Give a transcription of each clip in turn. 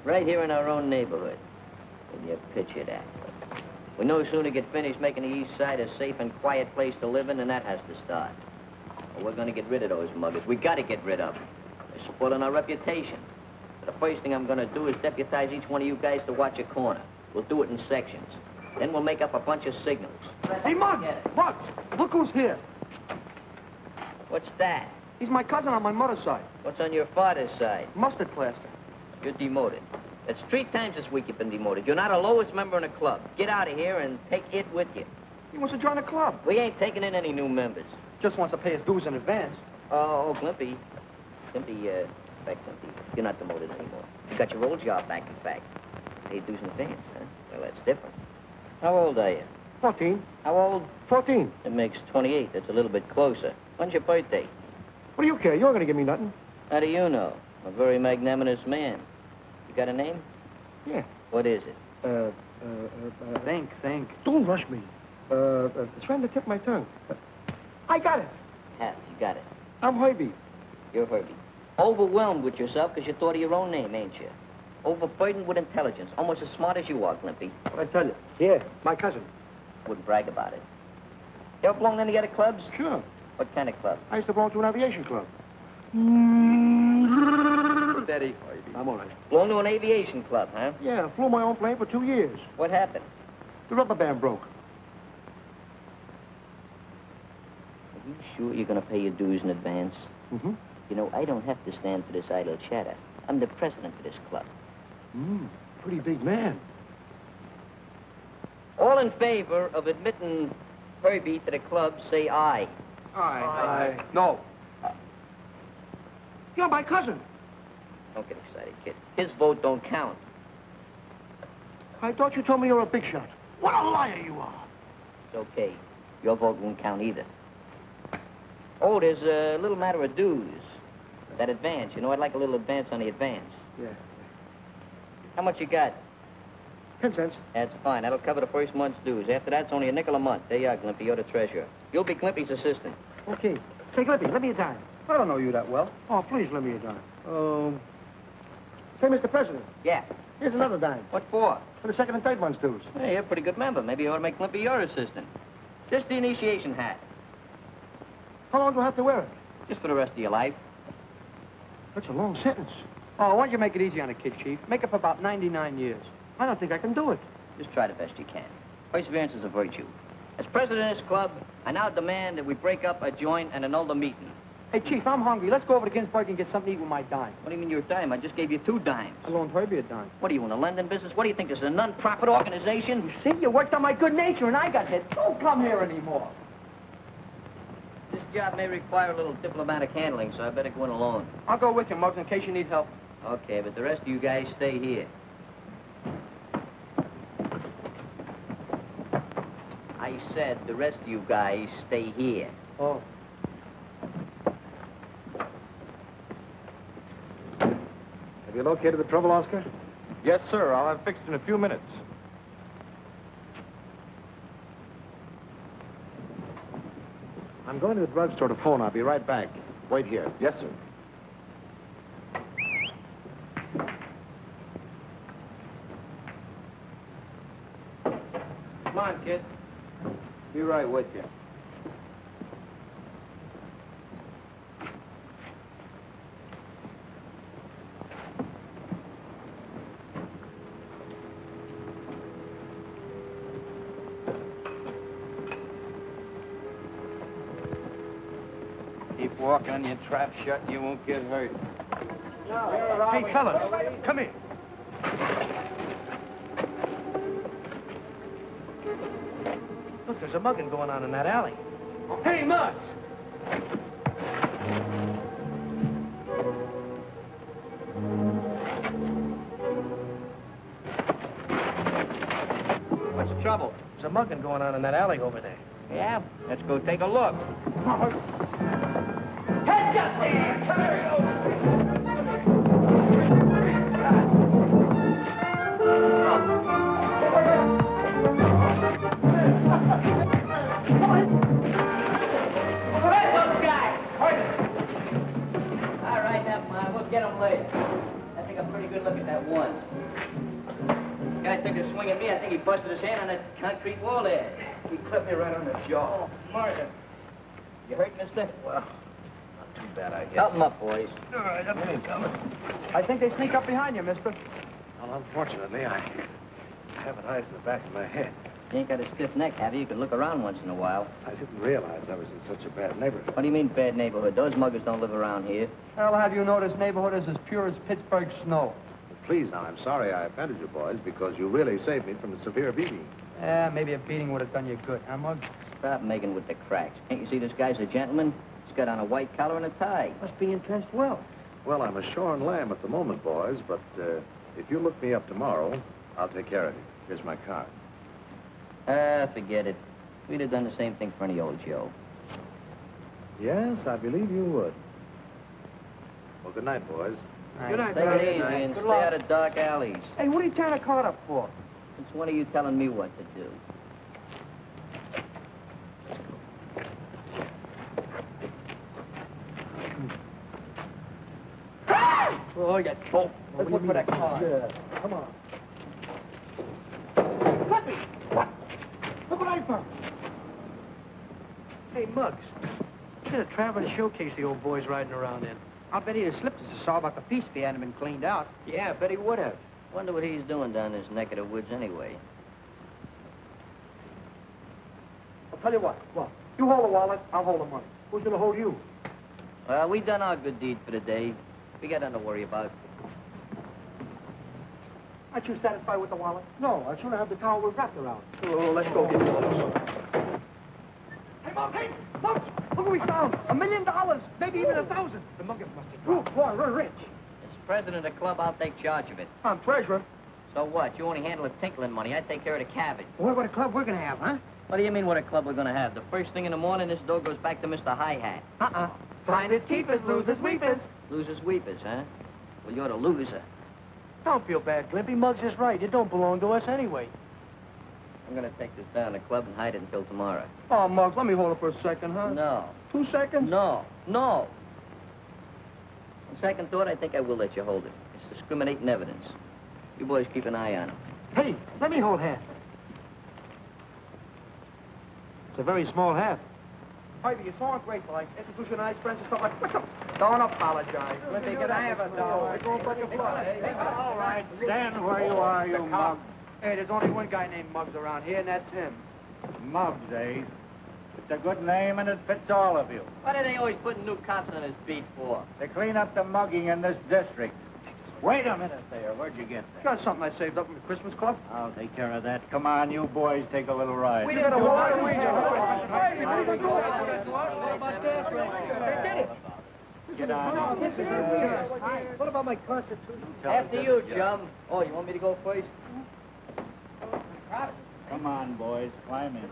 Right here in our own neighborhood. Can you picture that? We no sooner get finished making the east side a safe and quiet place to live in, and that has to start. Well, we're going to get rid of those muggers. We got to get rid of them. They're spoiling our reputation. So the first thing I'm going to do is deputize each one of you guys to watch a corner. We'll do it in sections. Then we'll make up a bunch of signals. Hey, Muggs! Muggs! Look who's here. What's that? He's my cousin on my mother's side. What's on your father's side? Mustard plaster. You're demoted. That's 3 times this week you've been demoted. You're not a lowest member in the club. Get out of here and take it with you. He wants to join the club. We ain't taking in any new members. Just wants to pay his dues in advance. Oh, Glimpy. Glimpy, you're not demoted anymore. You got your old job back, in fact. Paid dues in advance, huh? Well, that's different. How old are you? 14. How old? 14. It makes 28. That's a little bit closer. When's your birthday? What do you care? You're going to give me nothing. How do you know? I'm a very magnanimous man. You got a name? Yeah. What is it? Think. Don't rush me. Trying to tip my tongue. I got it. Yeah, you got it. I'm Herbie. You're Herbie. Overwhelmed with yourself because you thought of your own name, ain't you? Overburdened with intelligence. Almost as smart as you are, Glimpy. What'd I tell you? Yeah, my cousin. Wouldn't brag about it. You ever belong to any other clubs? Sure. What kind of club? I used to belong to an aviation club. Steady. I'm all right. Belong to an aviation club, huh? Yeah, I flew my own plane for 2 years. What happened? The rubber band broke. Are you sure you're going to pay your dues in advance? Mm-hmm. You know, I don't have to stand for this idle chatter. I'm the president of this club. Pretty big man. All in favor of admitting Herbie to the club, say aye. Aye. No. You're my cousin. Don't get excited, kid. His vote don't count. I thought you told me you're a big shot. What a liar you are. It's okay. Your vote won't count either. Oh, there's a little matter of dues. That advance, you know, I'd like a little advance on the advance. Yeah. How much you got? 10 cents. That's fine. That'll cover the first month's dues. After that, it's only a nickel a month. There you are, Glimpy. You're the treasurer. You'll be Glimpy's assistant. Okay. Say, Glimpy, let me a dime. I don't know you that well. Oh, please, let me a dime. Say, Mr. President. Yeah. Here's another dime. What for? For the second and third month's dues. Hey, you're a pretty good member. Maybe you ought to make Glimpy your assistant. Just the initiation hat. How long do I have to wear it? Just for the rest of your life. That's a long sentence. Oh, why don't you make it easy on the kid, Chief? Make it for about 99 years. I don't think I can do it. Just try the best you can. Perseverance is a virtue. As president of this club, I now demand that we break up, adjourn, and annul the meeting. Hey, Chief, I'm hungry. Let's go over to Ginsburg and get something to eat with my dime. What do you mean your dime? I just gave you 2 dimes. I loaned Herbie a dime. What are you, in the London business? What do you think, this is a non-profit organization? You see, you worked on my good nature and I got hit. Don't come here anymore. This job may require a little diplomatic handling, so I better go in alone. I'll go with you, Muggs, in case you need help. Okay, but the rest of you guys stay here. I said the rest of you guys stay here. Oh. Have you located the trouble, Oscar? Yes, sir. I'll have it fixed in a few minutes. I'm going to the drugstore to phone. I'll be right back. Wait here. Yes, sir. Come on, kid. Be right with you. Keep walking on your trap shut and you won't get hurt. Hey, fellas, come here. Look, there's a mugging going on in that alley. Hey, Muggs! What's the trouble? There's a mugging going on in that alley over there. Yeah? Let's go take a look. Head just here! Come here, All right, never mind. We'll get him later. I think a pretty good look at that one. The guy took a swing at me. I think he busted his hand on that concrete wall there. He clipped me right on the jaw. Murder. You hurt, mister? Well, not too bad, I guess. Help him up, boys. All right, up here, coming. I think they sneak up behind you, mister. Well, unfortunately, I haven't eyes in the back of my head. You ain't got a stiff neck, have you? You can look around once in a while. I didn't realize I was in such a bad neighborhood. What do you mean, bad neighborhood? Those muggers don't live around here. I'll have you know this neighborhood is as pure as Pittsburgh snow. But please, now, I'm sorry I offended you boys because you really saved me from a severe beating. Yeah, maybe a beating would have done you good, huh, Muggs? Stop making with the cracks. Can't you see this guy's a gentleman? He's got on a white collar and a tie. Must be entrenched well. Well, I'm a shorn lamb at the moment, boys, but if you look me up tomorrow, I'll take care of you. Here's my card. Forget it. We'd have done the same thing for any old Joe. Yes, I believe you would. Well, good night, boys. Good night, Take buddy. it easy and Good stay luck. out of dark alleys. Hey, what are you tying a card up for? It's one of you telling me what to do. Oh, you dope. Let's look for that card. Yeah. Come on. Glimpy! What? Look what I found. Hey, Muggs. Look at a traveling showcase the old boy's riding around in. I'll bet he'd have slipped us a saw about the piece if he hadn't been cleaned out. Yeah, I bet he would have. Wonder what he's doing down this neck of the woods anyway. I'll tell you what. What? You hold the wallet, I'll hold the money. Who's gonna hold you? Well, we done our good deed for the day. We got nothing to worry about. Aren't you satisfied with the wallet? No, I'd sooner have the towel we're wrapped around. Oh, let's go get those. Hey, Mom, hey! Mom, look what we found. $1 million, maybe even 1,000. The muggers must have dropped. Oh, boy, we're rich. As president of the club, I'll take charge of it. I'm treasurer. So what? You only handle the tinkling money. I take care of the cabbage. What about a club we're gonna have, huh? What do you mean what a club we're gonna have? The first thing in the morning, this dough goes back to Mr. Hi-Hat. Finders keepers, losers weepers. Losers weepers, huh? Well, you're the loser. Don't feel bad, Glimpy. Muggs is right. It don't belong to us anyway. I'm gonna take this down to the club and hide it until tomorrow. Oh, Muggs, let me hold it for a second, huh? No. 2 seconds? No. No. On second thought, I think I will let you hold it. It's discriminating evidence. You boys keep an eye on it. Hey, let me hold half. It's a very small half. Harvey, you're so ungrateful. I introduce your nice friends and stuff like that. Don't apologize. Let me get a dollar. We're going for the blood. All right, stand where you are, you Muggs. Hey, there's only one guy named Muggs around here, and that's him. Muggs, eh? It's a good name, and it fits all of you. What are they always putting new cops on his beat for? To clean up the mugging in this district. Wait a minute there. Where'd you get that? Got something I saved up from the Christmas club. I'll take care of that. Come on, you boys, take a little ride. We didn't do it. We did it. Get on. What about my constitution? After you, chum. Oh, you want me to go first? Come on, boys, climb in.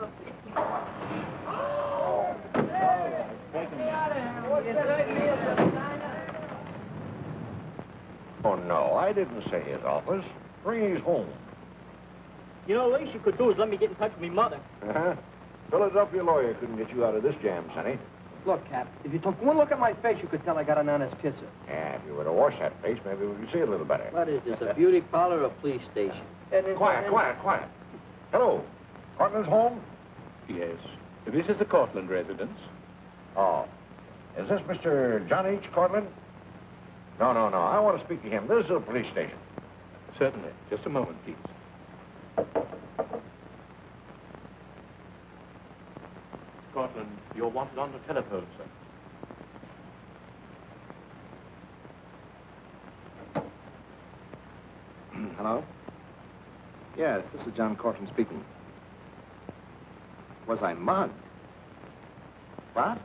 All right, take him in. Oh, no, I didn't say his office. Bring his home. You know, the least you could do is let me get in touch with me mother. Uh-huh. Philadelphia lawyer couldn't get you out of this jam, Sonny. Look, Cap, if you took one look at my face, you could tell I got an honest kisser. Yeah, if you were to wash that face, maybe we could see it a little better. What is this, a beauty parlor or a police station? Quiet. Hello. Cortland's home? Yes. This is the Cortland residence. Oh. Is this Mr. John H. Cortland? No. I want to speak to him. This is a police station. Certainly. Just a moment, please. Cortland, you're wanted on the telephone, sir. Hello? Yes, this is John Cortland speaking. Was I mugged? What?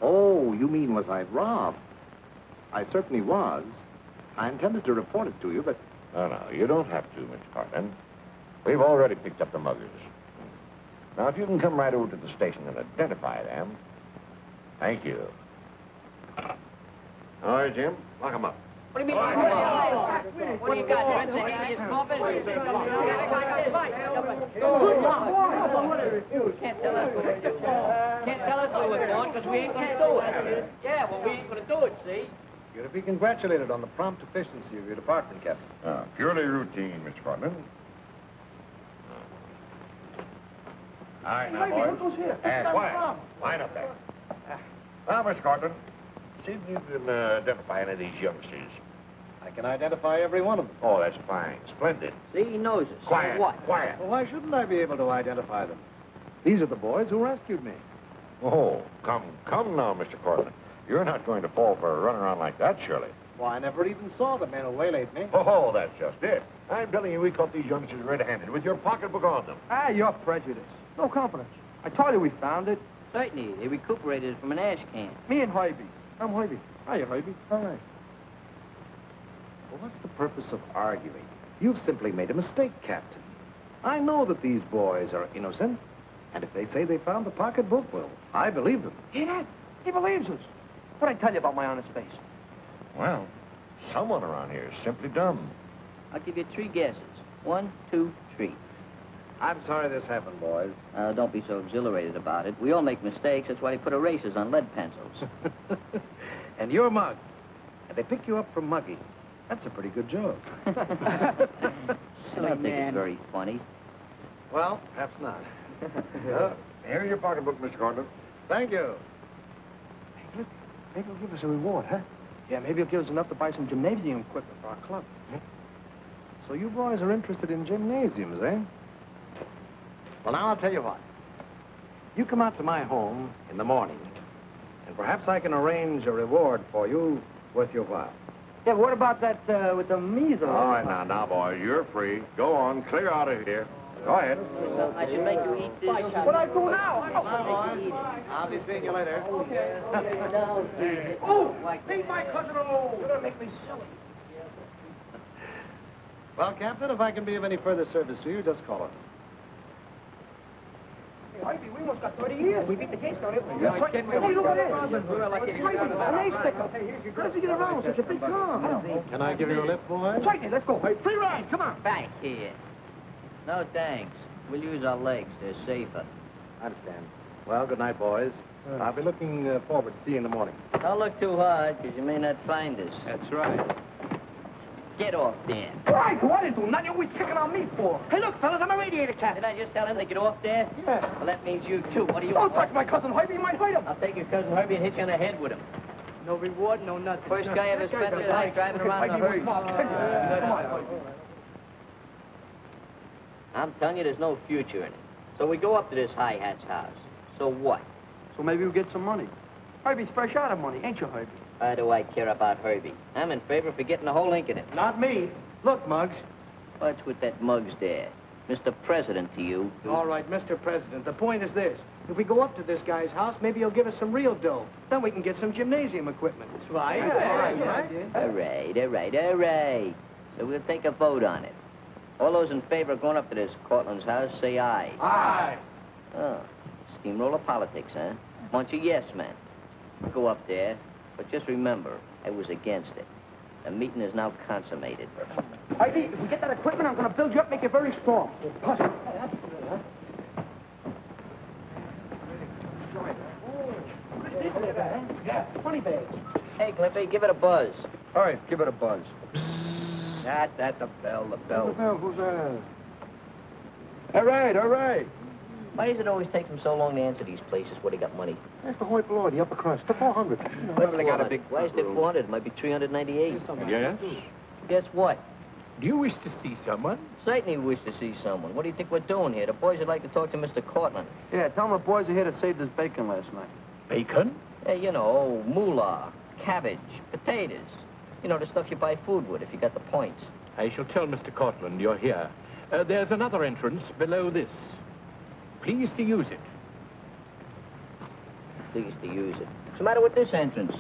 Oh, you mean was I robbed? I certainly was. I intended to report it to you, but... No, you don't have to, Mr. Cortland. We've already picked up the muggers. Now, if you can come right over to the station and identify them. Thank you. All right, Jim, lock them up. What do you mean? What do you got? You're taking his coffin? Can't tell us what we're doing. Can't tell us what we're doing because we ain't going to do it. Yeah, well, we ain't going to do it, see? You're to be congratulated on the prompt efficiency of your department, Captain. Purely routine, Mr. Cortland. All right, now, boys. Quiet. Line up there. Well, Mr. Cortland, see if you can identify any of these youngsters. I can identify every one of them. Oh, that's fine. Splendid. See, he knows us. Quiet. So what? Quiet. Well, why shouldn't I be able to identify them? These are the boys who rescued me. Oh, come now, Mr. Cortland. You're not going to fall for a runaround like that, surely. Why, I never even saw the men who waylaid me. Oh, that's just it. I'm telling you, we caught these youngsters red-handed with your pocketbook on them. Ah, you're prejudiced. No confidence. I told you we found it. Certainly. They recuperated it from an ash can. Me and Herbie. I'm Herbie. Hiya, Herbie. All right. Well, what's the purpose of arguing? You've simply made a mistake, Captain. I know that these boys are innocent, and if they say they found the pocketbook, well, I believe them. Hear that? He believes us. What'd I tell you about my honest face? Well, someone around here is simply dumb. I'll give you 3 guesses. 1, 2, 3. I'm sorry this happened, boys. Don't be so exhilarated about it. We all make mistakes. That's why they put erasers on lead pencils. And you're mugged. And they pick you up for mugging. That's a pretty good joke. I don't think it's very funny. Well, perhaps not. Here's your pocketbook, Mr. Cortland. Thank you. Maybe he'll give us a reward, huh? Yeah, maybe he'll give us enough to buy some gymnasium equipment for our club. So you boys are interested in gymnasiums, eh? Well, now I'll tell you what. You come out to my home in the morning, and perhaps I can arrange a reward for you worth your while. Yeah, but what about that with the measles? All right, now, boys, you're free. Go on, clear out of here. Go ahead. I should make you eat this. What I do now? I'll be seeing you later. Okay. Oh, Leave my cousin alone. You're gonna make me silly. Well, Captain, if I can be of any further service to you, just call us. Hey, Herbie, we almost got 30 years. We beat the case, don't we? Yes, right. Hey, look at this. Herbie, an ace sticker. How does he get around with such a big car? Can I give you a lift, boys? Certainly, let's go. Hey, free ride, come on. Back here. No, thanks. We'll use our legs. They're safer. I understand. Well, good night, boys. I'll be looking forward to seeing you in the morning. Don't look too hard, because you may not find us. That's right. Get off there. Right, I didn't do nothing. You're always picking on me for. Hey, look, fellas, I'm a radiator cat. Did I just tell him to get off there? Yeah. Well, that means you, too. What do you Don't want? touch my cousin Herbie. You might hurt him. I'll take your cousin Herbie and hit you on the head with him. No reward, no nothing. First guy ever spent his life driving around in a hearse. Come on. I'm telling you, there's no future in it. So we go up to this high-hat's house. So what? So maybe we'll get some money. Herbie's fresh out of money, ain't you, Herbie? Why do I care about Herbie? I'm in favor of getting the whole ink in it. Not me. Look, Muggs. What's with that Muggs there? Mr. President to you. All right, Mr. President, the point is this. If we go up to this guy's house, maybe he'll give us some real dough. Then we can get some gymnasium equipment. That's right. All right. So we'll take a vote on it. All those in favor of going up to this Cortland's house, say aye. Aye. Oh, steamroller politics, huh? Bunch of yes men. Go up there, but just remember, I was against it. The meeting is now consummated. Herbie, if we get that equipment, I'm going to build you up, make you very strong. That's good, huh? Yeah, funny bags. Hey, Glimpy, give it a buzz. All right, give it a buzz. That's the bell. Who's that? All right. Why does it always take them so long to answer these places where they got money? That's the hoi polloi, the upper crust, the 400. What's they got a big... Why is it 400? It might be 398. Yes? Guess what? Do you wish to see someone? Certainly wish to see someone. What do you think we're doing here? The boys would like to talk to Mr. Cortland. Yeah, tell him the boys are here that saved us bacon last night. Bacon? Hey, you know, moolah, cabbage, potatoes. You know, the stuff you buy food with if you got the points. I shall tell Mr. Cortland you're here. There's another entrance below this. Please to use it. Please to use it. What's the matter with this entrance?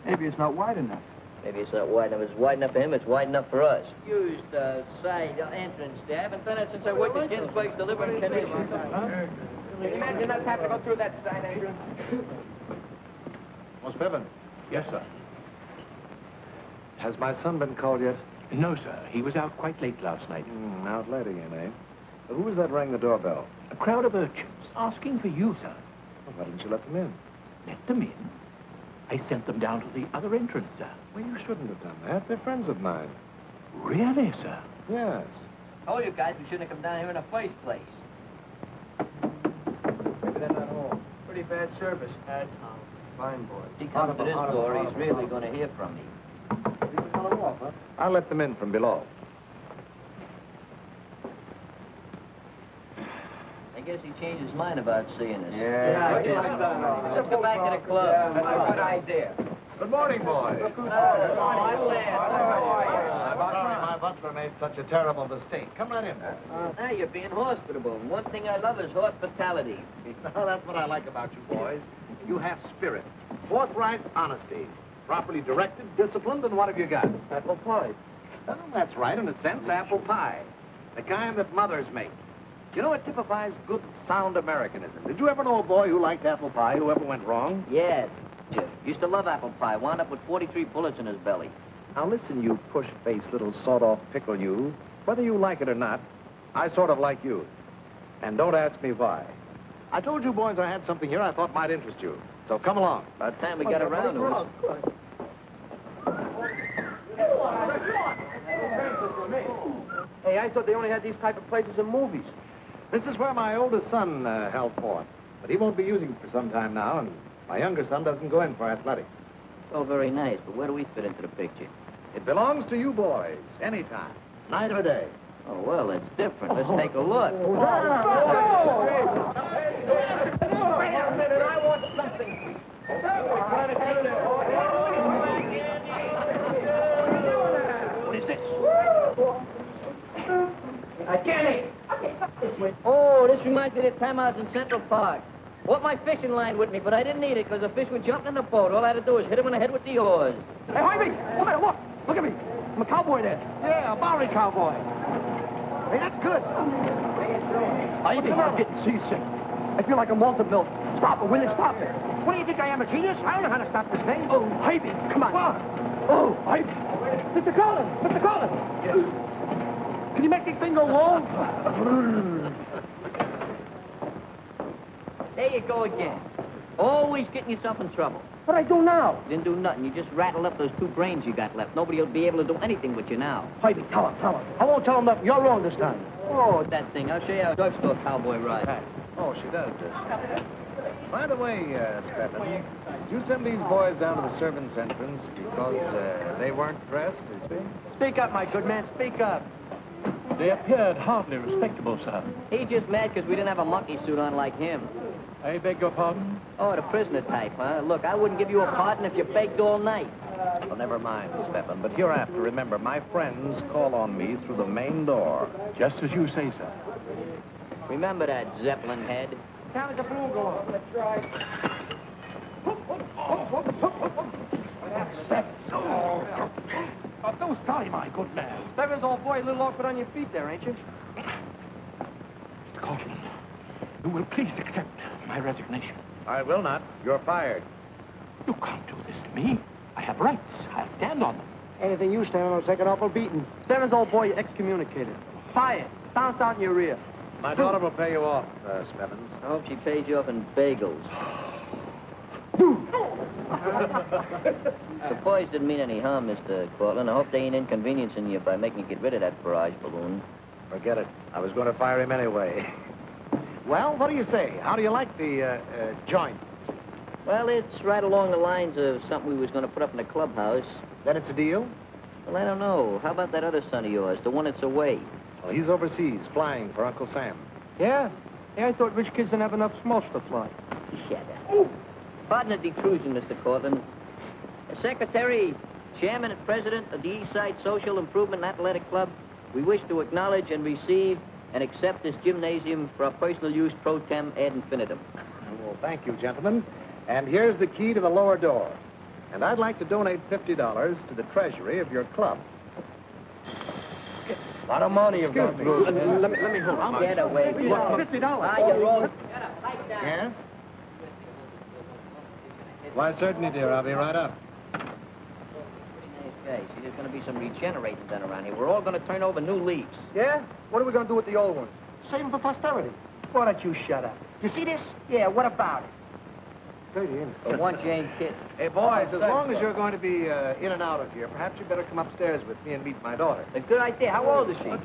Maybe it's not wide enough. Maybe it's not wide enough. It's wide enough for him. It's wide enough for us. Use the side entrance there. I haven't done it since I worked at Jim's place delivering conditions. Can you imagine us having to go through that side entrance? What's Pippin? Yes, sir. Has my son been called yet? No, sir. He was out quite late last night. Out late again, eh? Who was that rang the doorbell? A crowd of urchins asking for you, sir. Well, why didn't you let them in? Let them in? I sent them down to the other entrance, sir. Well, you shouldn't have done that. They're friends of mine. Really, sir? Yes. I told you guys we shouldn't have come down here in the first place. Maybe they're not home. Pretty bad service. That's how. Fine boy. If he comes to this door, he's really going to hear from me. I'll let them in from below. I guess he changed his mind about seeing us. Yeah. Let's go back to the club. Yeah, that's a good idea. Good morning, boys. My butler made such a terrible mistake. Come right in. Now you're being hospitable. And one thing I love is hospitality. Oh, that's what I like about you boys. You have spirit, forthright honesty, properly directed, disciplined, and what have you got? Apple pie. Well, that's right, in a sense, apple pie. The kind that mothers make. You know, it typifies good, sound Americanism. Did you ever know a boy who liked apple pie, who ever went wrong? Yeah. Used to love apple pie. Wound up with 43 bullets in his belly. Now, listen, you push-faced little sawed-off pickle, you. Whether you like it or not, I sort of like you. And don't ask me why. I told you boys I had something here I thought might interest you. So come along. By the time we got around to it. Hey, I thought they only had these type of places in movies. This is where my oldest son held forth. But he won't be using it for some time now, and my younger son doesn't go in for athletics. Oh, very nice. But where do we fit into the picture? It belongs to you boys, anytime, night or day. Oh, well, it's different. Let's take a look. Wait a minute, I want something. What is this? Kenny! Oh, this reminds me of the time I was in Central Park. Brought my fishing line with me, but I didn't need it because the fish were jumping in the boat. All I had to do was hit him in the head with the oars. Hey, Harvey! Come here, look! Look at me! I'm a cowboy there. Yeah, a Bowery cowboy. Hey, that's good. I'm getting seasick. I feel like I'm Walter Milk. Stop it, will you stop it? What do you think I am, a genius? I don't know how to stop this thing. Oh, Ivy, come on. What? Oh, Ivy. Mr. Collins! Mr. Collins! Yes. Can you make this thing go long? There you go again. Always getting yourself in trouble. What do I do now? Didn't do nothing. You just rattled up those 2 brains you got left. Nobody will be able to do anything with you now. Ivy, tell him. I won't tell him nothing. You're wrong this time. Oh, that thing. I'll show you how a drugstore cowboy rides. Oh, she does. By the way, Spevin, did you send these boys down to the servants' entrance because they weren't dressed, you see? Speak up, my good man. Speak up. They appeared hardly respectable, sir. He's just mad because we didn't have a monkey suit on like him. I beg your pardon? Oh, the prisoner type, huh? Look, I wouldn't give you a pardon if you begged all night. Well, never mind, Spevin, but hereafter, remember, my friends call on me through the main door. Just as you say, sir. Remember that Zeppelin head? Time is the blue go. Let's try. Don't sorry, my good man. Stebbins, old boy, a little awkward on your feet there, ain't you? Mr. Cortland, you will please accept my resignation. I will not. You're fired. You can't do this to me. I have rights. I'll stand on them. Anything you stand on will take an awful beating. Stebbins, old boy, you're excommunicated. Fired. Bounce out in your rear. My daughter will pay you off, Spevins. I hope she pays you off in bagels. The boys didn't mean any harm, Mr. Cortland. I hope they ain't inconveniencing you by making you get rid of that barrage balloon. Forget it. I was going to fire him anyway. Well, what do you say? How do you like the joint? Well, it's right along the lines of something we was going to put up in the clubhouse. Then it's a deal? Well, I don't know. How about that other son of yours, the one that's away? Well, he's overseas, flying for Uncle Sam. Yeah? Yeah, I thought rich kids didn't have enough smokes to fly. Shut up. Pardon the intrusion, Mr. Cortland. Secretary, chairman and president of the East Side Social Improvement and Athletic Club, we wish to acknowledge and receive and accept this gymnasium for our personal use pro tem ad infinitum. Well, thank you, gentlemen. And here's the key to the lower door. And I'd like to donate $50 to the treasury of your club. A lot of money you've got. me. Let me hold it. Get away. $50. Ah, you're all... Yes? Why, certainly, dear. I'll be right up. Pretty nice guy. See, there's going to be some regenerating done around here. We're all going to turn over new leaves. Yeah? What are we going to do with the old ones? Save them for posterity. Why don't you shut up? You see this? Yeah, what about it? Dirty, ain't it? The one Jane kid. Hey, boys, as long as you're going to be in and out of here, perhaps you better come upstairs with me and meet my daughter. A good idea. How old is she? Oh,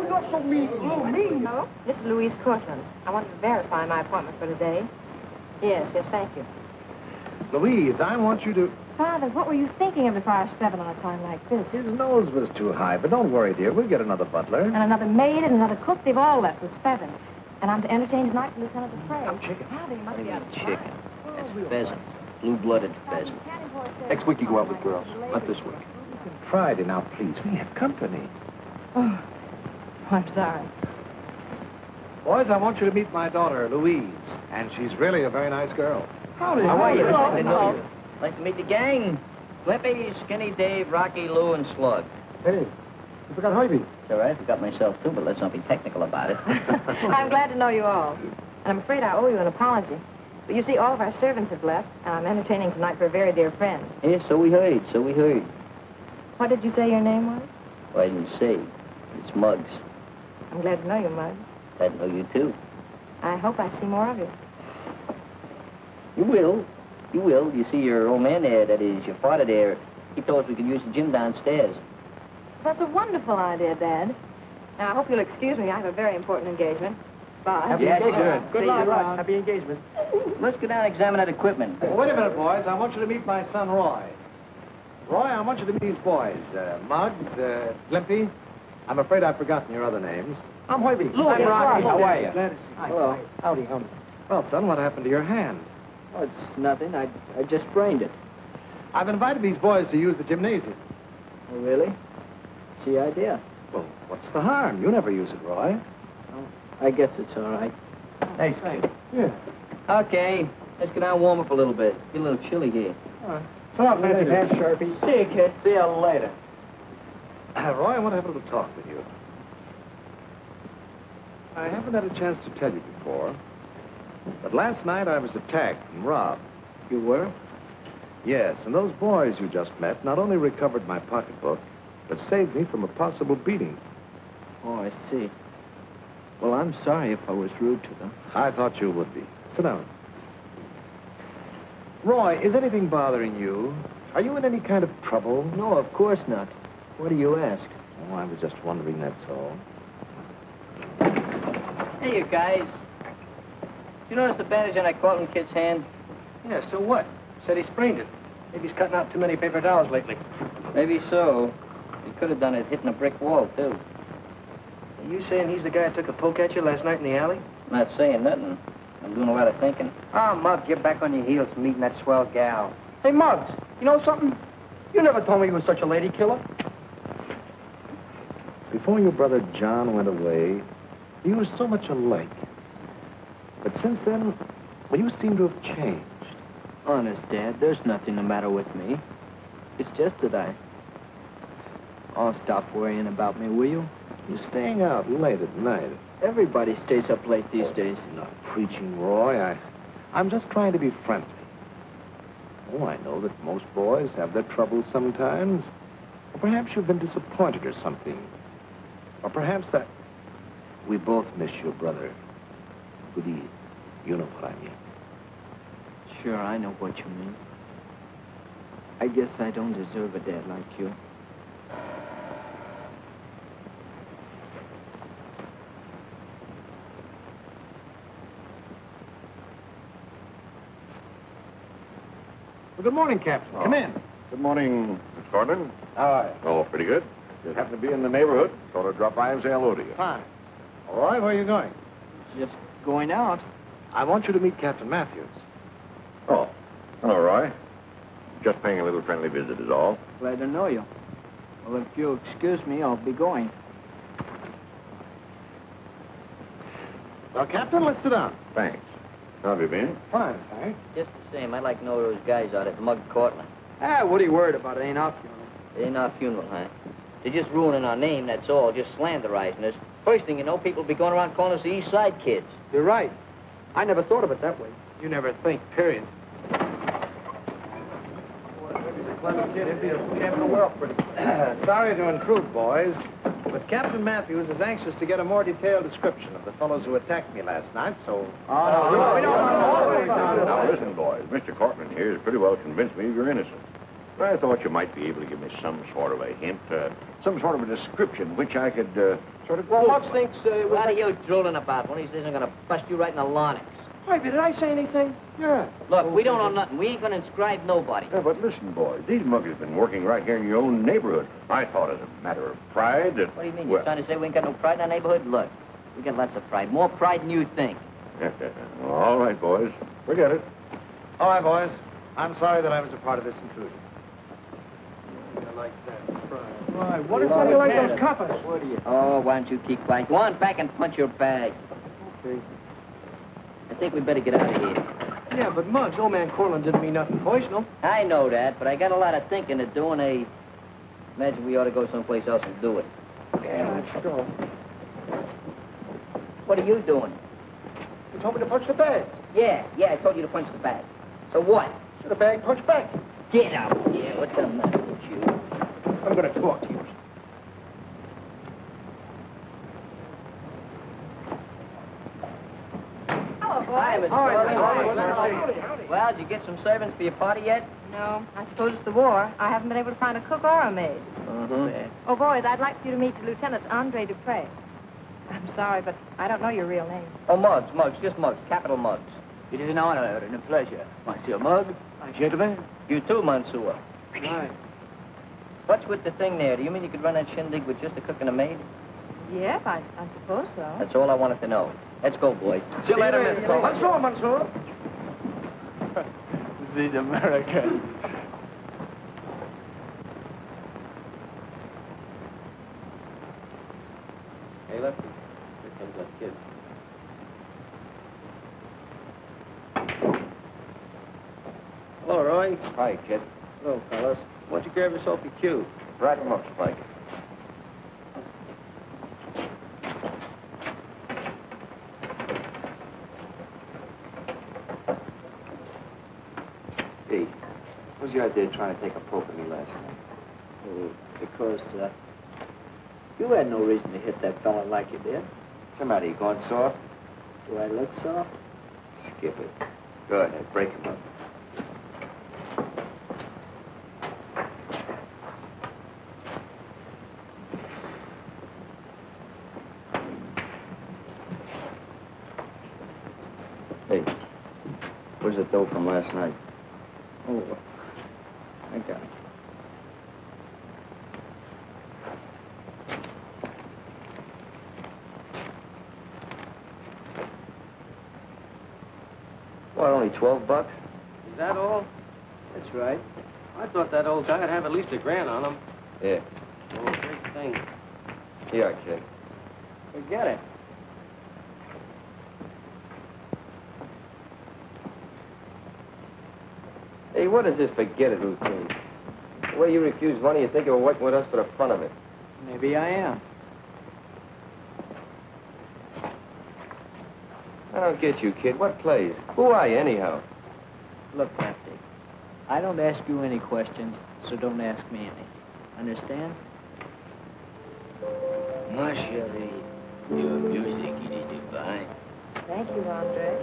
you're so mean. Oh, mean. Hello? This is Louise Cortland. I wanted to verify my appointment for today. Yes, thank you. Louise, I want you to... Father, what were you thinking of before I was seven on a time like this? His nose was too high, but don't worry, dear. We'll get another butler. And another maid and another cook. They've all left with Spevin. And I'm to entertain tonight for Lieutenant Dupre. Some chicken. Father, you must be out of Chicken. It's pheasant. Blue-blooded pheasant. Next week you go out with girls. Not this week. Friday, now, please. We have company. Oh, I'm sorry. Boys, I want you to meet my daughter, Louise. And she's really a very nice girl. How are you? I know you. Like to meet the gang. Glimpy, Skinny Dave, Rocky, Lou, and Slug. Hey, you forgot Harvey. It's all right. I forgot myself, too, but let's not be technical about it. I'm glad to know you all. And I'm afraid I owe you an apology. But you see, all of our servants have left, and I'm entertaining tonight for a very dear friend. Yeah, so we heard. What did you say your name was? Well, I didn't say. It's Muggs. I'm glad to know you, Muggs. Glad to know you, too. I hope I see more of you. You will. You will. You see, your old man there, that is, your father there, he told us we could use the gym downstairs. That's a wonderful idea, Dad. Now, I hope you'll excuse me. I have a very important engagement. Bye. Happy engagement. Good luck. Happy engagement. Let's go down and examine that equipment. Well, wait a minute, boys. I want you to meet my son, Roy. Roy, I want you to meet these boys. Muggs, Glimpy. I'm afraid I've forgotten your other names. I'm Hoyby. I'm Rocky. How are you? Glad to see you. Hello. Howdy. Well, son, what happened to your hand? Oh, it's nothing. I just sprained it. I've invited these boys to use the gymnasium. Oh, really? It's the idea. Well, what's the harm? You never use it, Roy. Oh, I guess it's all right. Thanks, kid. Yeah. Okay. Let's go down and warm up a little bit. Get a little chilly here. All right. So up, fancy pants, Sharpie. See you, kid. See you later. Roy, I want to have a little talk with you. I haven't had a chance to tell you before, but last night I was attacked and robbed. You were? Yes, and those boys you just met not only recovered my pocketbook, but saved me from a possible beating. Oh, I see. Well, I'm sorry if I was rude to them. I thought you would be. Sit down. Roy, is anything bothering you? Are you in any kind of trouble? No, of course not. What do you ask? Oh, I was just wondering, that's all. Hey, you guys. You notice the bandage on that Cortland kid's hand? Yeah, so what? Said he sprained it. Maybe he's cutting out too many paper towels lately. Maybe so. He could have done it hitting a brick wall, too. Are you saying he's the guy who took a poke at you last night in the alley? Not saying nothing. I'm doing a lot of thinking. Ah, Muggs, get back on your heels from meeting that swell gal. Hey, Muggs, you know something? You never told me you were such a lady killer. Before your brother John went away, you were so much alike. But since then, well, you seem to have changed. Honest, Dad, there's nothing the matter with me. It's just that Oh, stop worrying about me, will you? You're staying out late at night. Everybody stays up late these days. Not preaching, Roy. I'm just trying to be friendly. Oh, I know that most boys have their troubles sometimes. Or perhaps you've been disappointed or something. Or perhaps that we both miss your brother. Goody, you know what I mean. Sure, I know what you mean. I guess I don't deserve a dad like you. Well, good morning, Captain. Come in. Good morning, Mr. Cortland. How are you? Oh, pretty good. Just happen to be in the neighborhood. Thought I'd drop by and say hello to you. Fine. All right, where are you going? Just going out. I want you to meet Captain Matthews. Oh, Hello, Roy. Just paying a little friendly visit is all. Glad to know you. Well, if you'll excuse me, I'll be going. Well, Captain, let's sit down. Thanks. How have you been? Fine, thanks. Just the same, I'd like to know those guys out at Muggs Cortland. Ah, what are you worried about? It ain't our funeral. It ain't our funeral, huh? They're just ruining our name, that's all, just slanderizing us. First thing you know, people will be going around calling us the East Side Kids. You're right. I never thought of it that way. You never think, period. Sorry to intrude, boys, but Captain Matthews is anxious to get a more detailed description of the fellows who attacked me last night, so... Now, listen, boys. Mr. Cortland here has pretty well convinced me you're innocent. But I thought you might be able to give me some sort of a hint, some sort of a description which I could sort of... Well, Muggs thinks... What are you drooling about? One of these days I'm going to bust you right in the larynx. Wait, did I say anything? Yeah. Look, we don't know nothing. We ain't going to inscribe nobody. Yeah, but listen, boys. These muggers have been working right here in your own neighborhood. I thought as a matter of pride that... What do you mean? You're trying to say we ain't got no pride in our neighborhood? Look, we got lots of pride. More pride than you think. Well, all right, boys. Forget it. All right, boys. I'm sorry that I was a part of this intrusion. Why, what is something like those coppers? What are you... Oh, why don't you keep quiet? Go on back and punch your bag. Okay. I think we better get out of here. Yeah, but Muggs, old man Cortland didn't mean nothing personal. I know that, but I got a lot of thinking to do, and I imagine we ought to go someplace else and do it. Yeah, let's go. What are you doing? You told me to punch the bag. Yeah, I told you to punch the bag. So what? So the bag punch back. Get out here. What's the matter with you? I'm going to talk to you. Hello, boys. Hi, Miss Howdy. Well, did you get some servants for your party yet? No, I suppose it's the war. I haven't been able to find a cook or a maid. Mm-hmm. Oh, boys, I'd like for you to meet Lieutenant Andre Dupre. I'm sorry, but I don't know your real name. Oh, Muggs, just Muggs, capital Muggs. It is an honor and a pleasure. Monsieur Muggs, gentlemen. You too, Mansour. Right. What's with the thing there? Do you mean you could run that shindig with just a cook and a maid? Yes, I suppose so. That's all I wanted to know. Let's go, boys. See you later, Miss Cole. Mansour. These Americans. Hey, Lefty. Here comes that kid. Hello, Roy. Hi, kid. Hello, fellas. Why don't you grab yourself a cue? Right him up, Spike. Hey, what was your idea trying to take a poke at me last night? Oh, because, you had no reason to hit that fella like you did. Somebody, you going soft? Do I look soft? Skip it. Go ahead, break him up. Hey, where's the dough from last night? Oh, I got it. What, only $12? Is that all? That's right. I thought that old guy'd have at least $1,000 on him. Yeah. Oh, big thing. Here, kid. Forget it. Hey, what is this forget it routine? The way you refuse money, you think you were working with us for the fun of it. Maybe I am. I don't get you, kid. What plays? Who are you, anyhow? Look, Lefty, I don't ask you any questions, so don't ask me any. Understand? Ma chérie, your music, it is divine. Thank you, Andre.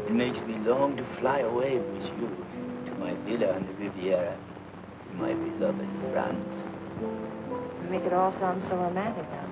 It makes me long to fly away with you to my villa on the Riviera, to my beloved France. You make it all sound so romantic, Andre.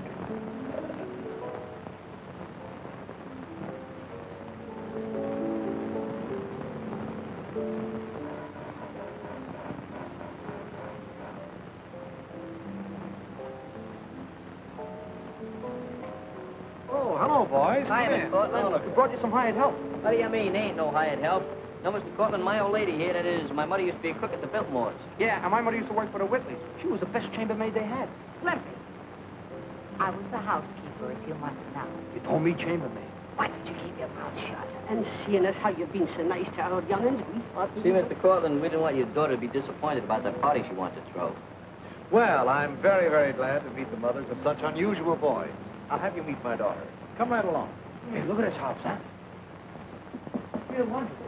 Oh, hello, boys. Hi, Come Miss in. Cortland. We brought you some hired help. What do you mean? Ain't no hired help. No, Mr. Cortland, my old lady here, that is, my mother used to be a cook at the Biltmores. Yeah, and my mother used to work for the Whitleys. She was the best chambermaid they had. Glimpy. I was the housekeeper, if you must know. You told me chambermaid. Why don't you keep your mouth shut? And seeing as how you've been so nice to our young'uns, we thought... See, Mr. Cortland, we didn't want your daughter to be disappointed about that party she wanted to throw. Well, I'm very, very glad to meet the mothers of such unusual boys. I'll have you meet my daughter. Come right along. Hey, look at this house, huh? Real wonderful.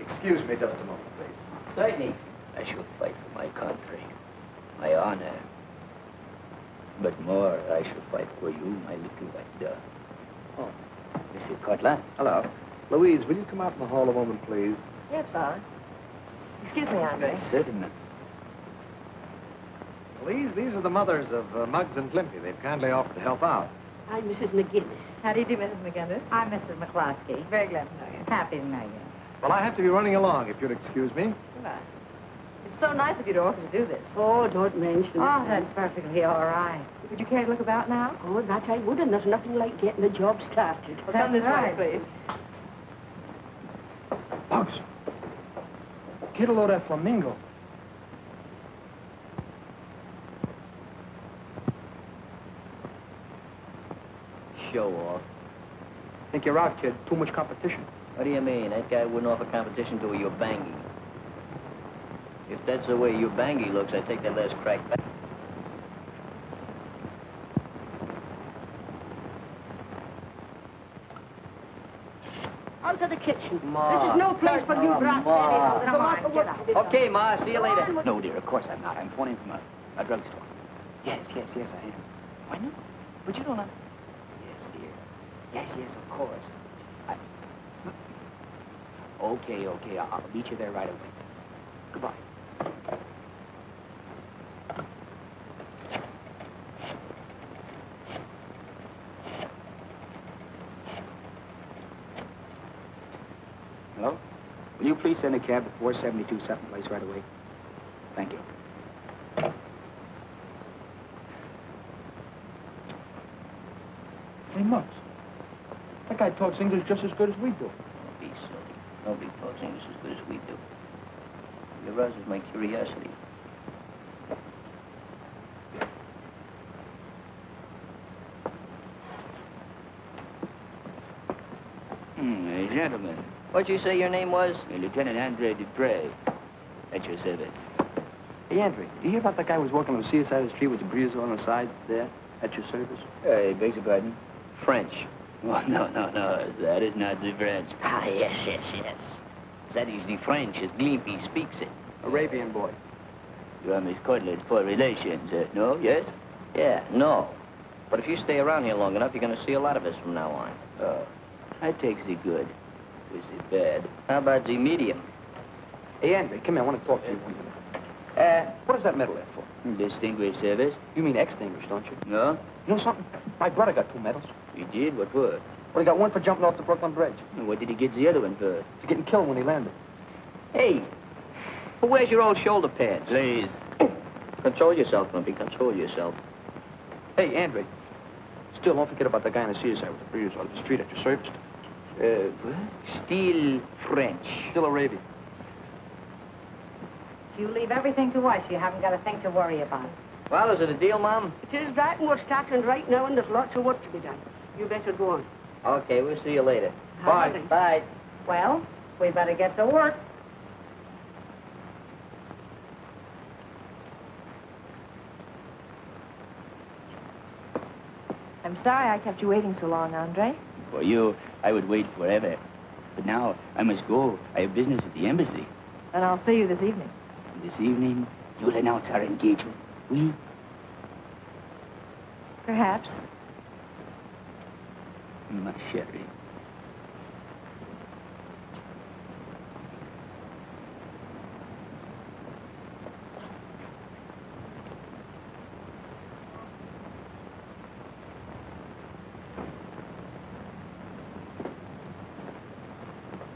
Excuse me just a moment, please. Certainly. I shall fight for my country, my honor. But more, I shall fight for you, my little white dove. Oh. Mr. Cortland. Hello. Louise, will you come out in the hall a moment, please? Yes, Father. Excuse me, Andre. Certainly. Louise, these are the mothers of Muggs and Glimpy. They've kindly offered to help out. I'm Mrs. McGinnis. How do you do, Mrs. McGinnis? I'm Mrs. McClosky. Very glad to know you. Happy to know you. Well, I have to be running along, if you'll excuse me. Goodbye. It's so nice of you to offer to do this. Oh, don't mention it. Oh, that's perfectly all right. Would you care to look about now? Oh, that I would, and there's nothing like getting a job started. Well, come this way, please. Bugs. Get a load of that flamingo. Show off. Think you're out, kid. Too much competition. What do you mean? That guy wouldn't offer competition to a Ubangi. If that's the way Ubangi looks, I take that last crack back. Out of the kitchen. Ma. This is no place for you brats. Ma. Come on, get out. Okay, Ma, see you later. No, dear, of course I'm not. I'm phoning from a drugstore. Yes, I am. Why not? But you don't know. Yes, dear. Yes, of course. Okay. I'll meet you there right away. Goodbye. Hello? Will you please send a cab to 472 Sutton Place right away? Thank you. Hey, Muggs. That guy talks English just as good as we do. Don't be silly. Nobody talks English as good as we do. You arouses my curiosity. Gentlemen. What'd you say your name was? Lieutenant Andre Dupre. At your service. Hey, Andre, do you hear about that guy who was working on the side of the street with the breeze on the side there? At your service? Beg your pardon? French. Oh, no. That is not the French. Ah, yes. That is the French as Glimpy speaks it. Arabian boy. You are Miss Cortland's poor relations, no? Yes? Yeah, no. But if you stay around here long enough, you're going to see a lot of us from now on. Oh, I take the good with the bad. How about the medium? Hey, Andre, come here. I want to talk to you. What is that medal there for? Distinguished service? You mean extinguished, don't you? No? You know something? My brother got 2 medals. You did? What for? Well, he got one for jumping off the Brooklyn Bridge. What did he get the other one for? For getting killed when he landed. Hey, where's your old shoulder pads? Please. Control yourself, Glimpy. Control yourself. Hey, Andre. Still, don't forget about the guy on the seaside with the breeze on the street at your service. Still French. Still Arabian. You leave everything to us. You haven't got a thing to worry about. Well, is it a deal, Mom? It is that, and we're starting right now, and there's lots of work to be done. You better go on. Okay, we'll see you later. Bye. Bye. Well, we better get to work. I'm sorry I kept you waiting so long, Andre. For you, I would wait forever. But now, I must go. I have business at the embassy. And I'll see you this evening. And this evening, you'll announce our engagement. Will you? Perhaps. Ma chérie.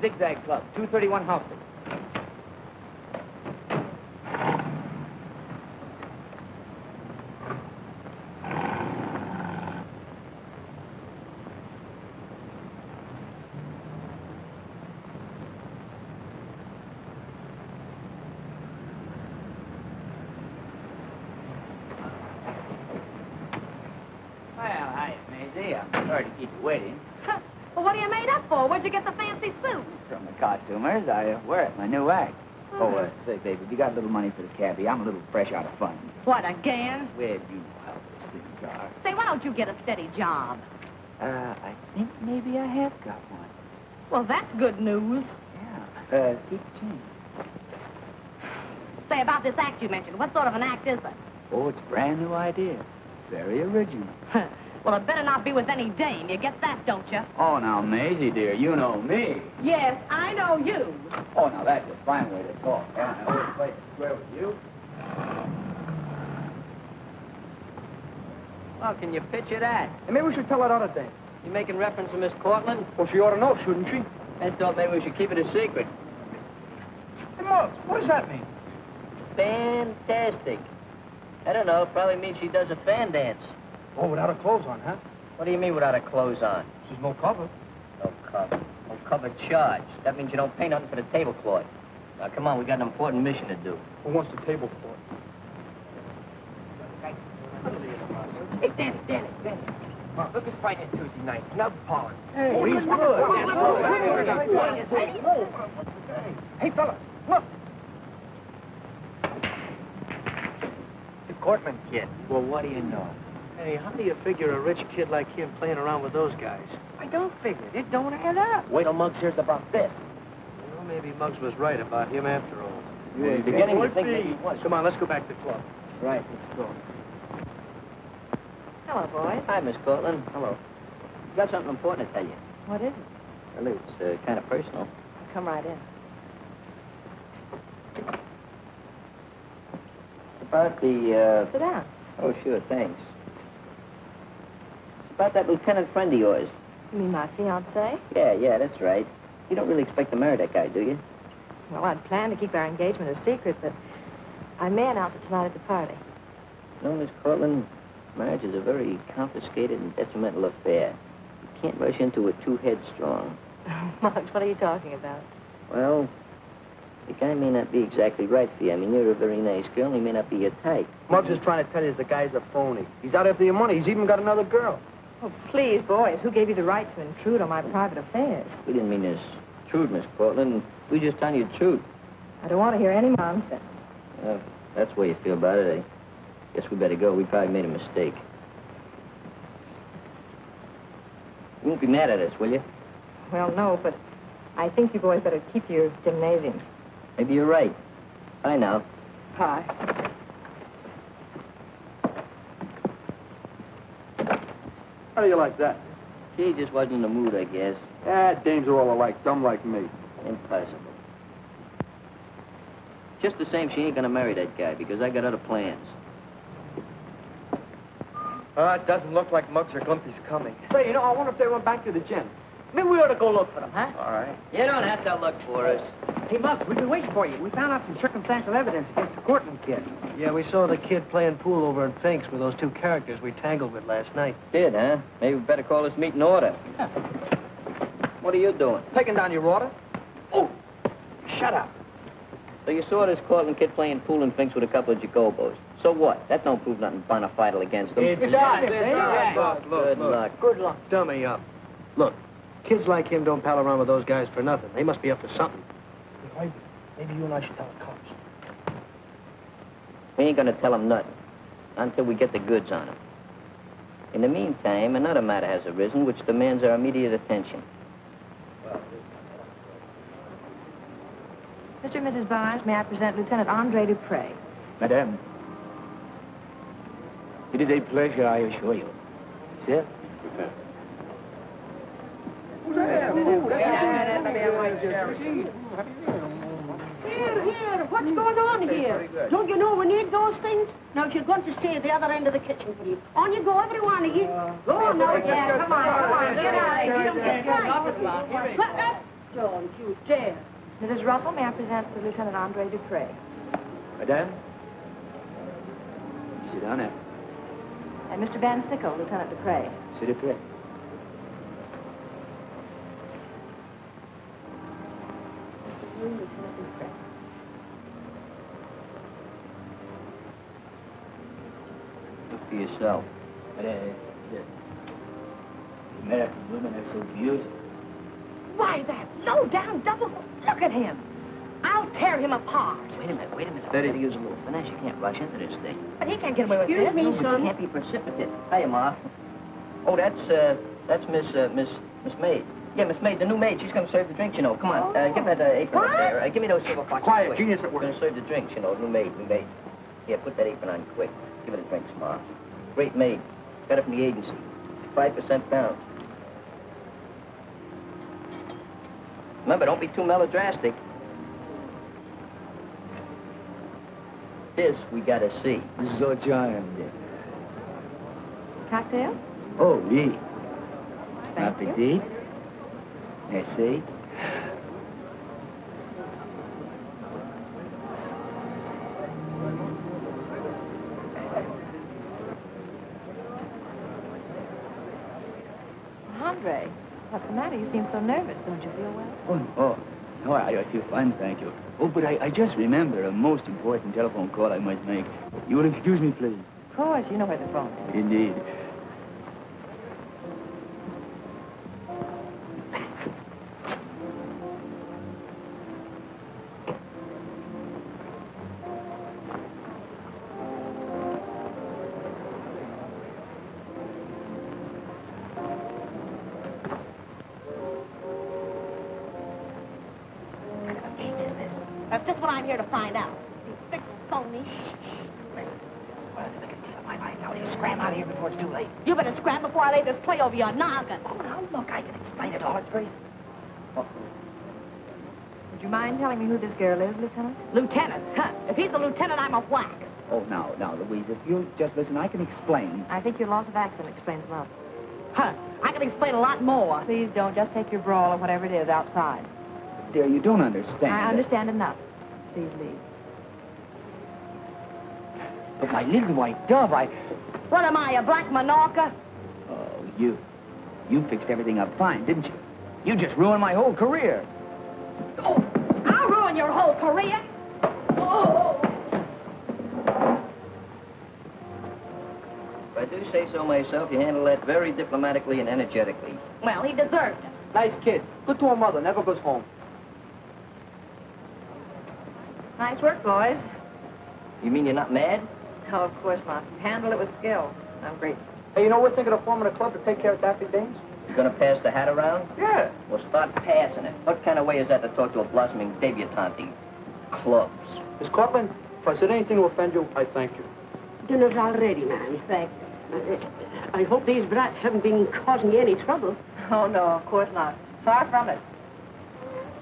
Zigzag Club, 231 Houston. Sorry to keep you waiting. Well, what are you made up for? Where'd you get the fancy suit? From the costumers. I wear it, my new act. Say, baby, if you got a little money for the cabbie, I'm a little fresh out of funds. What, again? Where do you know how those things are? Say, why don't you get a steady job? I think maybe I have got one. Well, that's good news. Yeah. Keep the change. Say, about this act you mentioned, what sort of an act is it? Oh, it's a brand new idea. Very original. Well, it better not be with any dame. You get that, don't you? Oh, now, Maisie, dear, you know me. Yes, I know you. Oh, now, that's a fine way to talk. Yeah, I always play square with you. Well, can you picture that? And maybe we should tell that other dame. You making reference to Miss Cortland? Well, she ought to know, shouldn't she? I thought maybe we should keep it a secret. Hey, Muggs, what does that mean? Fantastic. I don't know. It probably means she does a fan dance. Oh, without her clothes on, huh? What do you mean without her clothes on? She's no cover. No cover. No cover charge. That means you don't pay nothing for the tablecloth. Now, come on, we got an important mission to do. Who wants the tablecloth? Hey, Danny. Look who's fighting Tuesday night. Snub Pollen. Hey, oh, he's good. Hey, fella, look. The Cortland kid. Well, what do you know? Hey, how do you figure a rich kid like him playing around with those guys? I don't figure it. It don't add up. Wait till Muggs hears about this. Well, maybe Muggs was right about him after all. You're beginning to think maybe he was. Come on, let's go back to the club. Right, let's go. Hello, boys. Hi, Miss Cortland. Hello. Got something important to tell you. What is it? Well, it's kind of personal. Come right in. It's about the, Sit down. Oh, sure, thanks. It's about that lieutenant friend of yours. You mean my fiancé? Yeah, that's right. You don't really expect to marry that guy, do you? Well, I'd planned to keep our engagement a secret, but I may announce it tonight at the party. No, Miss Cortland, marriage is a very confiscated and detrimental affair. You can't rush into it too headstrong. Muggs, what are you talking about? Well, the guy may not be exactly right for you. I mean, you're a very nice girl, and he may not be your type. Muggs is trying to tell you the guy's a phony. He's out after your money. He's even got another girl. Oh, please, boys, who gave you the right to intrude on my private affairs? We didn't mean to intrude, Miss Cortland. We just telling you the truth. I don't want to hear any nonsense. That's the way you feel about it. I guess we better go. We probably made a mistake. You won't be mad at us, will you? Well, no, but I think you boys better keep to your gymnasium. Maybe you're right. Bye now. Hi. How do you like that? She just wasn't in the mood, I guess. Dames are all alike, dumb like me. Impossible. Just the same, she ain't gonna marry that guy because I got other plans. It doesn't look like Muggs or Glimpy's coming. Say, you know, I wonder if they went back to the gym. Maybe we ought to go look for them, huh? All right. You don't have to look for us. Hey, Muggs, we've been waiting for you. We found out some circumstantial evidence against the Cortland kid. Yeah, we saw the kid playing pool over in Fink's with those two characters we tangled with last night. Did, huh? Maybe we better call this meeting order. What are you doing? Taking down your order? Oh, shut up. So you saw this Cortland kid playing pool in Fink's with a couple of Jacobos. So what? That don't prove nothing bona fide against them. It does. Good luck. Good luck. Dummy up. Look, kids like him don't pal around with those guys for nothing. They must be up to something. Maybe you and I should tell the cops. We ain't gonna tell them nothing until we get the goods on them. In the meantime, another matter has arisen which demands our immediate attention. Mr. and Mrs. Barnes, may I present Lieutenant Andre Dupre? Madame, it is a pleasure, I assure you. Sir? Here, what's going on here? Don't you know we need those things? Now, you're going to stay at the other end of the kitchen, please. On you go, every one of you. Go on now, Dad. Come on, get out of here. You don't get right. Don't you dare. Mrs. Russell, may I present Lieutenant Andre Dupre? Madame? Sit down there. And Mr. Van Sickle, Lieutenant Dupre. Sit up here. Lieutenant Dupre. Look for yourself. Yes. American women are so beautiful. Why, that low-down double... Look at him. I'll tear him apart. Wait a minute. I better use a little finesse. You can't rush into this thing. But he can't get away with this. Excuse me, No, but son. you can't be precipitate. Hiya, Ma. Oh, that's Miss Maid. Yeah, Miss Maid, the new maid. She's gonna serve the drinks, you know. Come on, give that apron up there. Give me those silver foxes. Quiet, quick. genius at work. Gonna serve the drinks, you know. New maid. Here, put that apron on quick. Give her the drinks, Ma. Great maid. Got it from the agency. 5% down. Remember, don't be too melodrastic. This we gotta see. So charming. Cocktail? Oh, oui. Thank you. Appetit. Merci. Andre, what's the matter? You seem so nervous. Don't you feel well? No, I feel fine, thank you. Oh, but I just remember a most important telephone call I must make. You will excuse me, please? Of course, you know where the phone is. Indeed. That's just what I'm here to find out. You big phony. Now, you scram out of here before it's too late. You better scram before I lay this play over your noggin. Oh, now, look, I can explain it all. It's very... Would you mind telling me who this girl is, Lieutenant? Lieutenant? Huh. If he's the lieutenant, I'm a whack. Oh, now, Louise, if you'll just listen, I can explain. I think your loss of accent explains a lot. Huh. I can explain a lot more. Please don't just take your brawl or whatever it is outside. Dear, you don't understand. I understand enough. Please leave. But my little white dove, What am I, a black Minorca? Oh, you fixed everything up fine, didn't you? You just ruined my whole career. Oh, I'll ruin your whole career. Oh. If I do say so myself, you handle that very diplomatically and energetically. Well, he deserved it. Nice kid. Good to her mother. Never goes home. Nice work, boys. You mean you're not mad? No, of course not. Handle it with skill. I'm grateful. Hey, you know, we're thinking of forming a club to take care of daffy dames. You gonna pass the hat around? Yeah. Well, start passing it. What kind of way is that to talk to a blossoming debutante? Clubs. Miss Cortland, if I said anything to offend you, I thank you. Dinner's all ready, ma'am. Thank I hope these brats haven't been causing you any trouble. you. Oh, no, of course not. Far from it.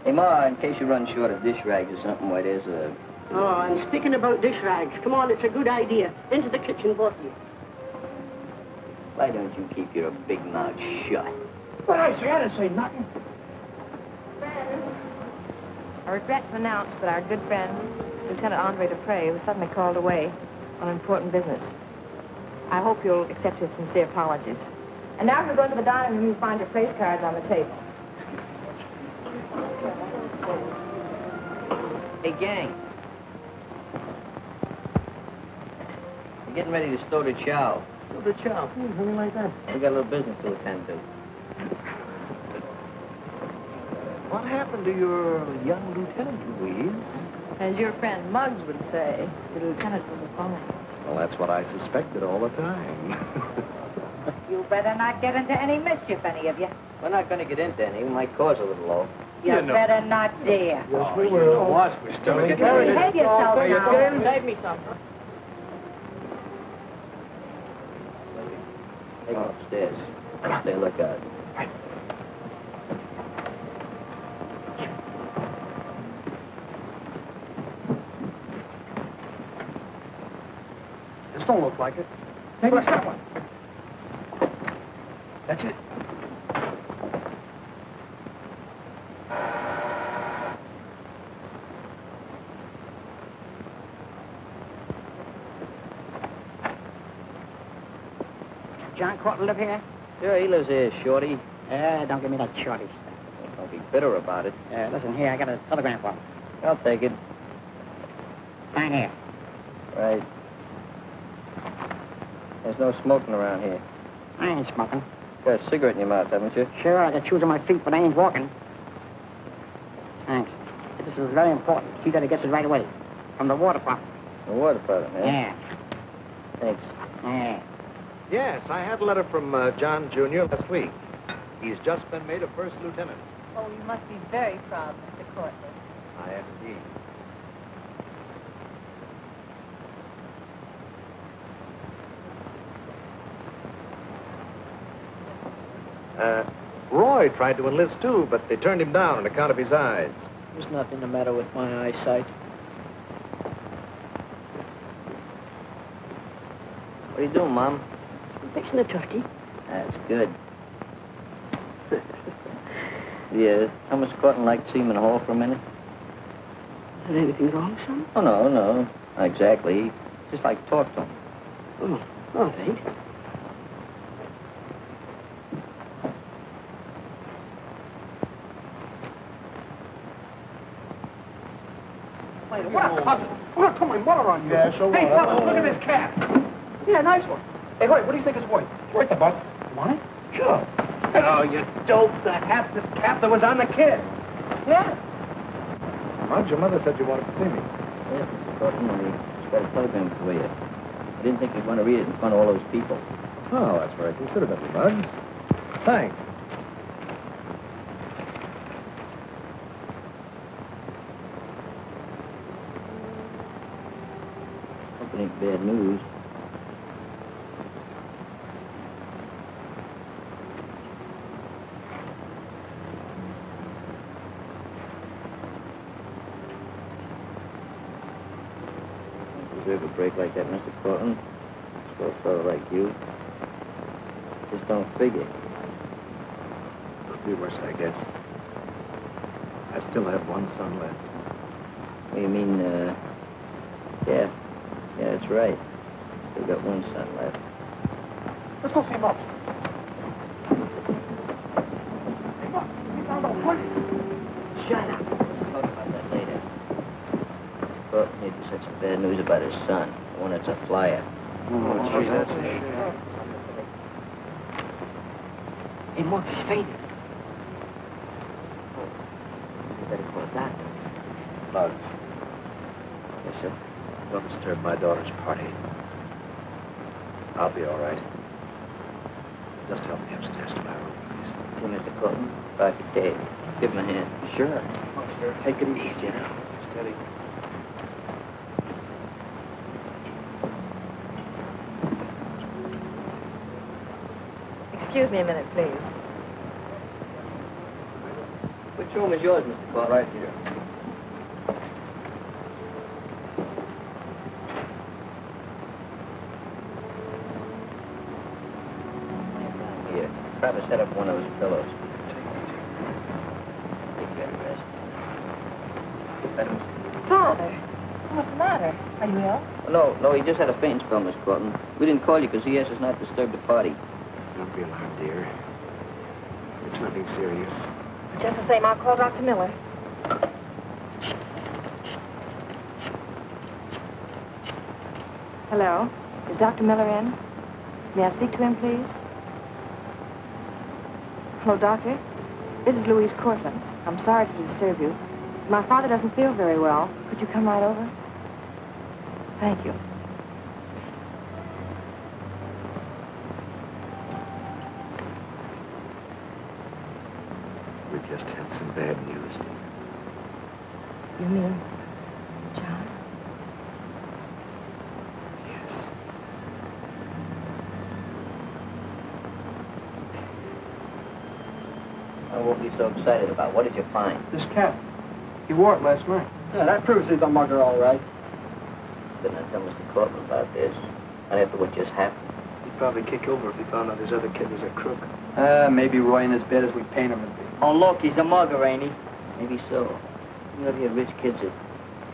Hey, Ma, in case you run short of dish rags or something, why, there's a... Oh, and speaking about dish rags, come on, it's a good idea. Into the kitchen, both of you. Why don't you keep your big mouth shut? But I didn't say nothing. I regret to announce that our good friend, Lieutenant Andre Dupre, was suddenly called away on important business. I hope you'll accept his sincere apologies. And now if you go to the dining room, you'll find your place cards on the table. Hey, gang. We're getting ready to stow the chow. Stow the chow? Something like that. We got a little business to attend to. What happened to your young lieutenant, Louise? As your friend Muggs would say, the lieutenant was a phony. Well, that's what I suspected all the time. You better not get into any mischief, any of you. We're not going to get into any. We might cause a little low. You better not dare. Yes, we will. Boss, we're still Behave yourself now. Save me some. Take them upstairs. Stay lookout. This don't look like it. Take that one. That's it. John Cortland live here? Sure, he lives here, Shorty. Don't give me that shorty stuff. Don't be bitter about it. Listen, here, I got a telegram for him. I'll take it. Sign here. Right. There's no smoking around here. I ain't smoking. Got a cigarette in your mouth, haven't you? Sure, I got shoes on my feet, but I ain't walking. Thanks. This is very important. See that he gets it right away. From the War Department. The War Department, eh? Yeah. Thanks. Yeah. Yes, I had a letter from John Jr. last week. He's just been made a first lieutenant. Oh, you must be very proud, Mr. Cortland. I am indeed. Roy tried to enlist too, but they turned him down on account of his eyes. There's nothing the matter with my eyesight. What are you doing, Mom? I'm fixing a turkey. That's good. Yeah, Thomas Cortland like to see him in the hall for a minute? Is there anything wrong, son? Oh, no, no. Not exactly. Just like to talk to him. Oh, it ain't. Wait, what a cousin. I'm going to put my mother on you. Yeah, so Hey, what? fellas, look at this cat. Yeah, nice one. Hey, Hoyt, what do you think it's worth? Worth the buck. You want it? Sure. Oh, you dope. The half the cap that was on the kid. Yeah. Muggs, your mother said you wanted to see me. Yes, Mr. Cortland, he's got a telegram for you. I didn't think you'd want to read it in front of all those people. Oh, that's very considerate of you, Muggs. Thanks. Hope it ain't bad news. Deserve a break like that, Mr. Cortland. For a fellow like you. Just don't figure. Could be worse, I guess. I still have one son left. What do you mean, yeah. Yeah, that's right. Still got one son left. Let's go see Muggs. Hey, Muggs, you found out what? Shut up. We'll talk about that later. Mr. Cortland, he just had some bad news about his son. The one that's a flyer. Oh, gee, that's a shame. Hey, Muggs, he's fainted. You better call a doctor. Muggs, Yes, sir. don't disturb my daughter's party. I'll be all right. Just help me upstairs to my room, please. See, Mr. Cortland, back at Dave. Give him a hand. Sure. Take it easy now. Steady. Excuse me a minute, please. Which room is yours, Mr. Cortland? Right here. Here. Travis, set up one of those pillows. Take that rest. Father, what's the matter? Are you ill? No, he just had a faint spell, Miss Cortland. We didn't call you because he asked us not to disturb the party. Don't be alarmed, dear. It's nothing serious. Just the same, I'll call Dr. Miller. Hello? Is Dr. Miller in? May I speak to him, please? Hello, Doctor. This is Louise Cortland. I'm sorry to disturb you. My father doesn't feel very well. Could you come right over? Thank you. We just had some bad news, dear. You mean John? Yes. I won't be so excited about. What did you find? This cap. He wore it last night. Yeah, that proves he's a mugger, all right. Didn't I tell Mr. Cortland about this? Not after what just happened. He'd probably kick over if he found out his other kid was a crook. Maybe Roy ain't as bad as we paint him to be. Oh, look, he's a mugger, ain't he? Maybe so. You know, you had rich kids that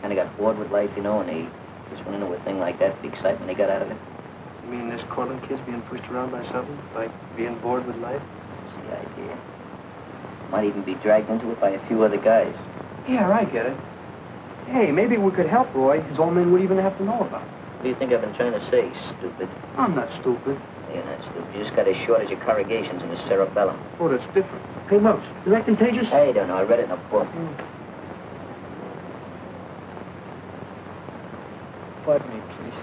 kind of got bored with life, you know, and they just went into a thing like that, the excitement they got out of it. You mean this Cortland kid's being pushed around by something? Like being bored with life? That's the idea. Might even be dragged into it by a few other guys. Yeah, I get it. Hey, maybe we could help Roy. His old men would even have to know about it. do you think I've been trying to say, stupid? I'm not stupid. You're not stupid. You just got a shortage of corrugations in the cerebellum. Oh, that's different. Hey, Muggs, is that contagious? I don't know. I read it in a book. Pardon me, please.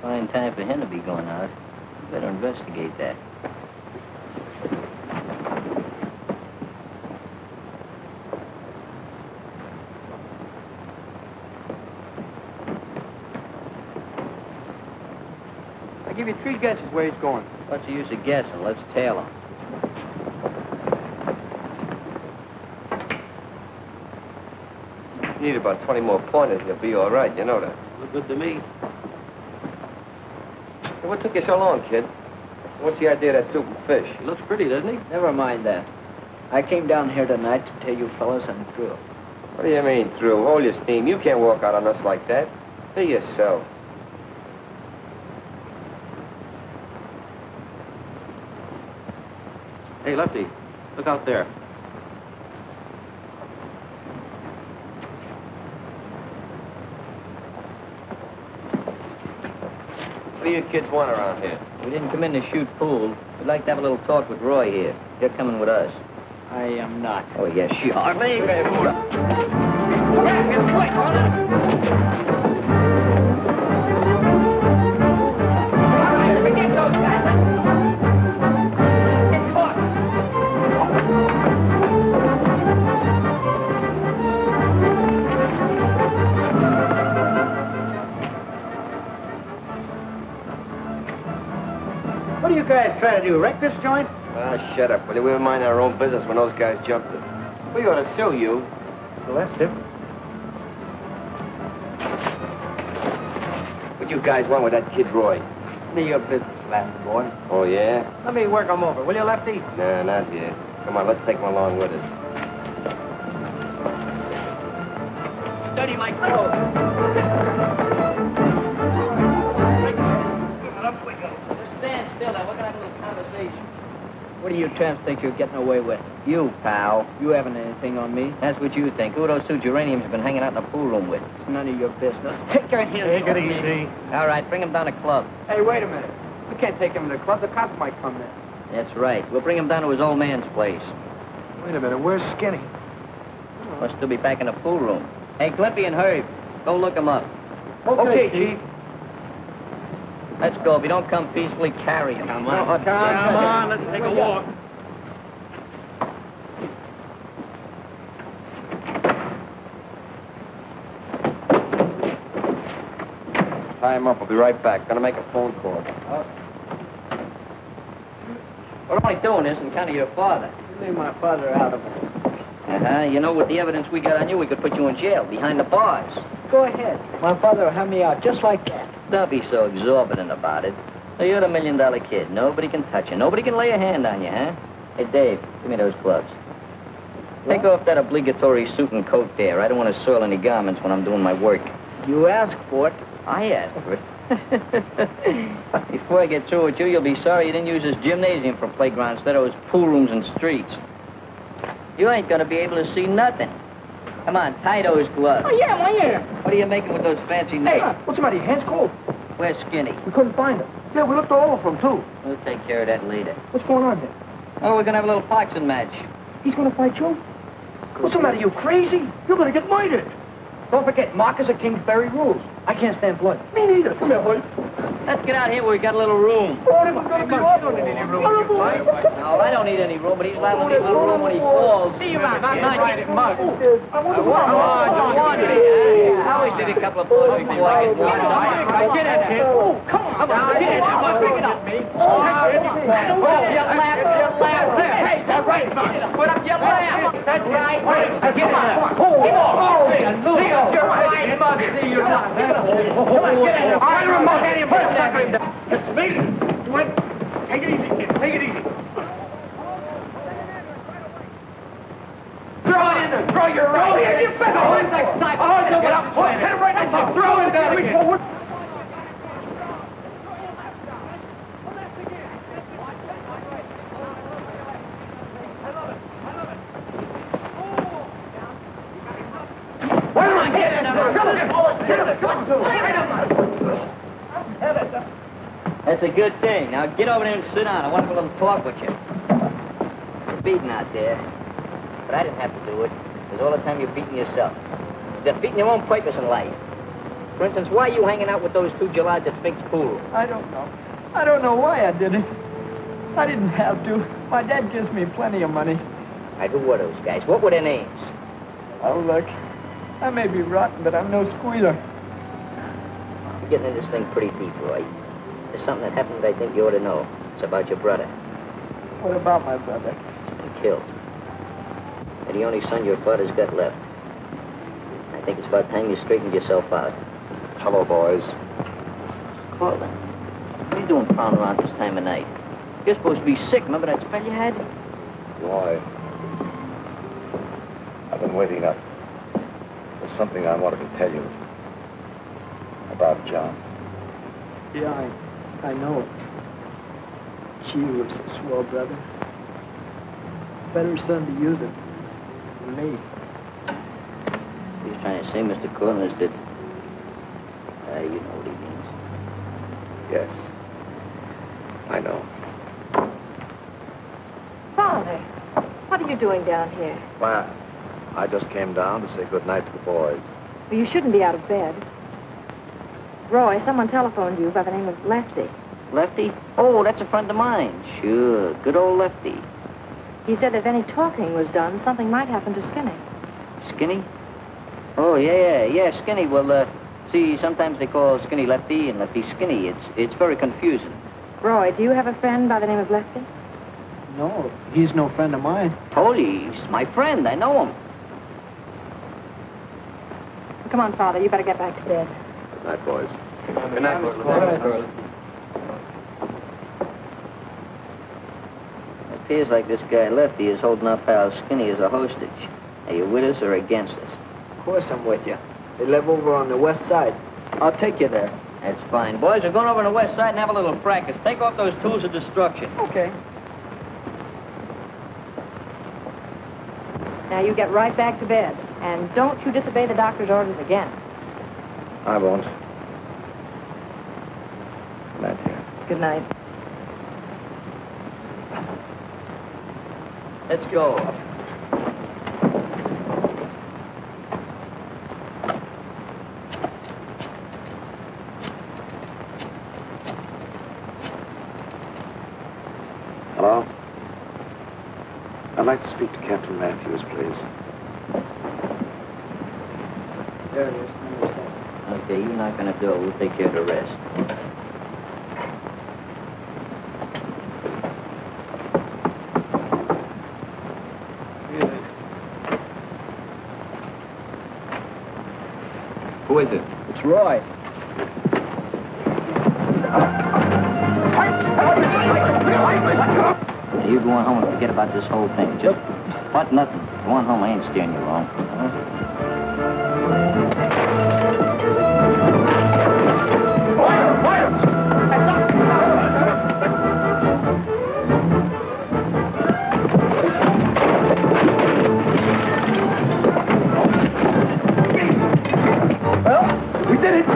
Fine time for him to be going out. You better investigate that. I give you 3 guesses where he's going. What's the use of guessing? Let's tail him. You need about 20 more pointers, you'll be all right, you know that. Look good to me. Hey, what took you so long, kid? What's the idea of that soup and fish? He looks pretty, doesn't he? Never mind that. I came down here tonight to tell you fellas I'm through. What do you mean, through? Hold your steam. You can't walk out on us like that. Be yourself. Hey, Lefty, look out there. What do you kids want around here? We didn't come in to shoot pool. We'd like to have a little talk with Roy here. You're coming with us. I am not. Oh, yes, you are. What are you guys trying to do, wreck this joint? Ah, shut up, will you? We were minding our own business when those guys jumped us. We ought to sue you. Well, that's different. What you guys want with that kid Roy? None of your business, landlord. Oh, yeah? Let me work him over, will you, Lefty? Nah, not yet. Come on, let's take him along with us. Study my clothes. Stand still now. We're going to have a little conversation. What do you tramps think you're getting away with? You, pal. You haven't anything on me. That's what you think. Who are those 2 geraniums you've been hanging out in the pool room with? It's none of your business. Take your hands Take off it me. easy. All right, bring him down to club. Hey, wait a minute. We can't take him to the club. The cops might come there. That's right. We'll bring him down to his old man's place. Wait a minute, where's Skinny? Must still be back in the pool room. Hey, Glimpy and Herb, go look him up. Okay, Chief. Let's go. If you don't come peacefully, carry him. Come on. Come on, let's take a walk. Tie him up. I'll be right back. Gonna make a phone call. We're only doing this in kind of your father. Leave my father out of it. Uh-huh. You know, with the evidence we got on you, we could put you in jail, behind the bars. Go ahead. My father will have me out just like that. Don't be so exorbitant about it. So you're the $1 million kid. Nobody can touch you. Nobody can lay a hand on you, huh? Hey, Dave, give me those gloves. Take off that obligatory suit and coat there. I don't want to soil any garments when I'm doing my work. You asked for it. I asked for it. Before I get through with you, you'll be sorry you didn't use this gymnasium for playground instead of those pool rooms and streets. You ain't gonna be able to see nothing. Come on, tie those gloves. I am. What are you making with those fancy Hey, nails? what's the matter? Your hand's cold. Where's Skinny? We couldn't find him. Yeah, we looked all over for him, too. We'll take care of that later. What's going on here? Oh, we're gonna have a little boxing match. He's gonna fight you? What's the matter? You crazy? You're gonna get murdered. Don't forget, Mark is a Kingsbury rules. I can't stand blood. Me neither. Come here, boy. Let's get out here where we got a little room. Oh, this is gonna be awful. No, I don't need any room, but he's liable to need a little room when he falls. See you around. Not Right get at Muggs. I always did a couple of balls before I get one. Get in there. Come on. Get in there. Pick it up. You laugh. Hey, that's right, Muggs. Put up your laugh. That's right. Get in there. You're right, Muggs. See, you're not. Come on, get in there. I don't remote any of us. It's me. Wait. Take it easy, kid. Take it easy. Throw it in there. Throw your right. Oh, yeah, you better. Oh, it's like sniper. Oh, no, get up. Hit him right in the throw it down again. That's a good thing. Now get over there and sit down. I want to have a little talk with you. You're beating out there. But I didn't have to do it. Because all the time you're beating yourself. You're beating your own purpose in life. For instance, why are you hanging out with those two Gelads at Fink's pool? I don't know. I don't know why I did it. I didn't have to. My dad gives me plenty of money. Who were those guys? What were their names? Oh, look. I may be rotten, but I'm no squealer. You're getting into this thing pretty deep, Roy. There's something that happened that I think you ought to know. It's about your brother. What about my brother? He's been killed. And the only son your father's got left. I think it's about time you straightened yourself out. Hello, boys. Cortland, what are you doing prowling around this time of night? You're supposed to be sick. Remember that spell you had? Why? I've been waiting up. There's something I wanted to tell you about John. Yeah, I know. She was a swell brother. Better son to you than me. He's trying to say, Mr. Cortland, is that... you know what he means. Yes. I know. Father, what are you doing down here? Why, I just came down to say good night to the boys. Well, you shouldn't be out of bed. Roy, someone telephoned you by the name of Lefty. Lefty? Oh, that's a friend of mine. Sure, good old Lefty. He said that if any talking was done, something might happen to Skinny. Skinny? Oh, yeah, Skinny. Well, see, sometimes they call Skinny Lefty and Lefty Skinny. It's very confusing. Roy, do you have a friend by the name of Lefty? No, he's no friend of mine. Told you, he's my friend. I know him. Well, come on, Father. You better get back to bed. Good night, boys. Good night, Cortland. It appears like this guy Lefty is holding up pal Skinny as a hostage. Are you with us or against us? Of course I'm with you. They live over on the west side. I'll take you there. That's fine. Boys, we're going over on the west side and have a little practice. Take off those tools of destruction. Okay. Now, you get right back to bed. And don't you disobey the doctor's orders again. I won't. Good night, dear. Good night. Let's go. Hello? I'd like to speak to Captain Matthews, please. There it is. Okay, you're not going to do it. We'll take care of the rest. Who is it? It's Roy. You go on home and forget about this whole thing. Just what? Nothing. Go on home. I ain't steering you wrong. We did it!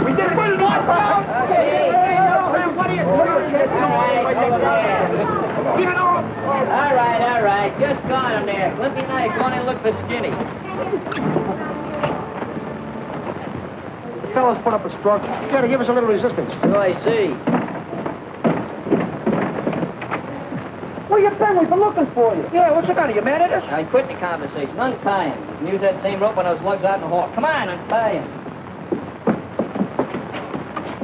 We did it! Put it on! What are you doing? All right. Just go on there. Glimpy and I go on and look for Skinny. The fellas put up a structure. You gotta give us a little resistance. So I see. Where you been? We've been looking for you. Yeah, what's the matter? You mad at us? I quit the conversation. Untie him. You can use that same rope when those lugs out in the hall. Come on, untie him.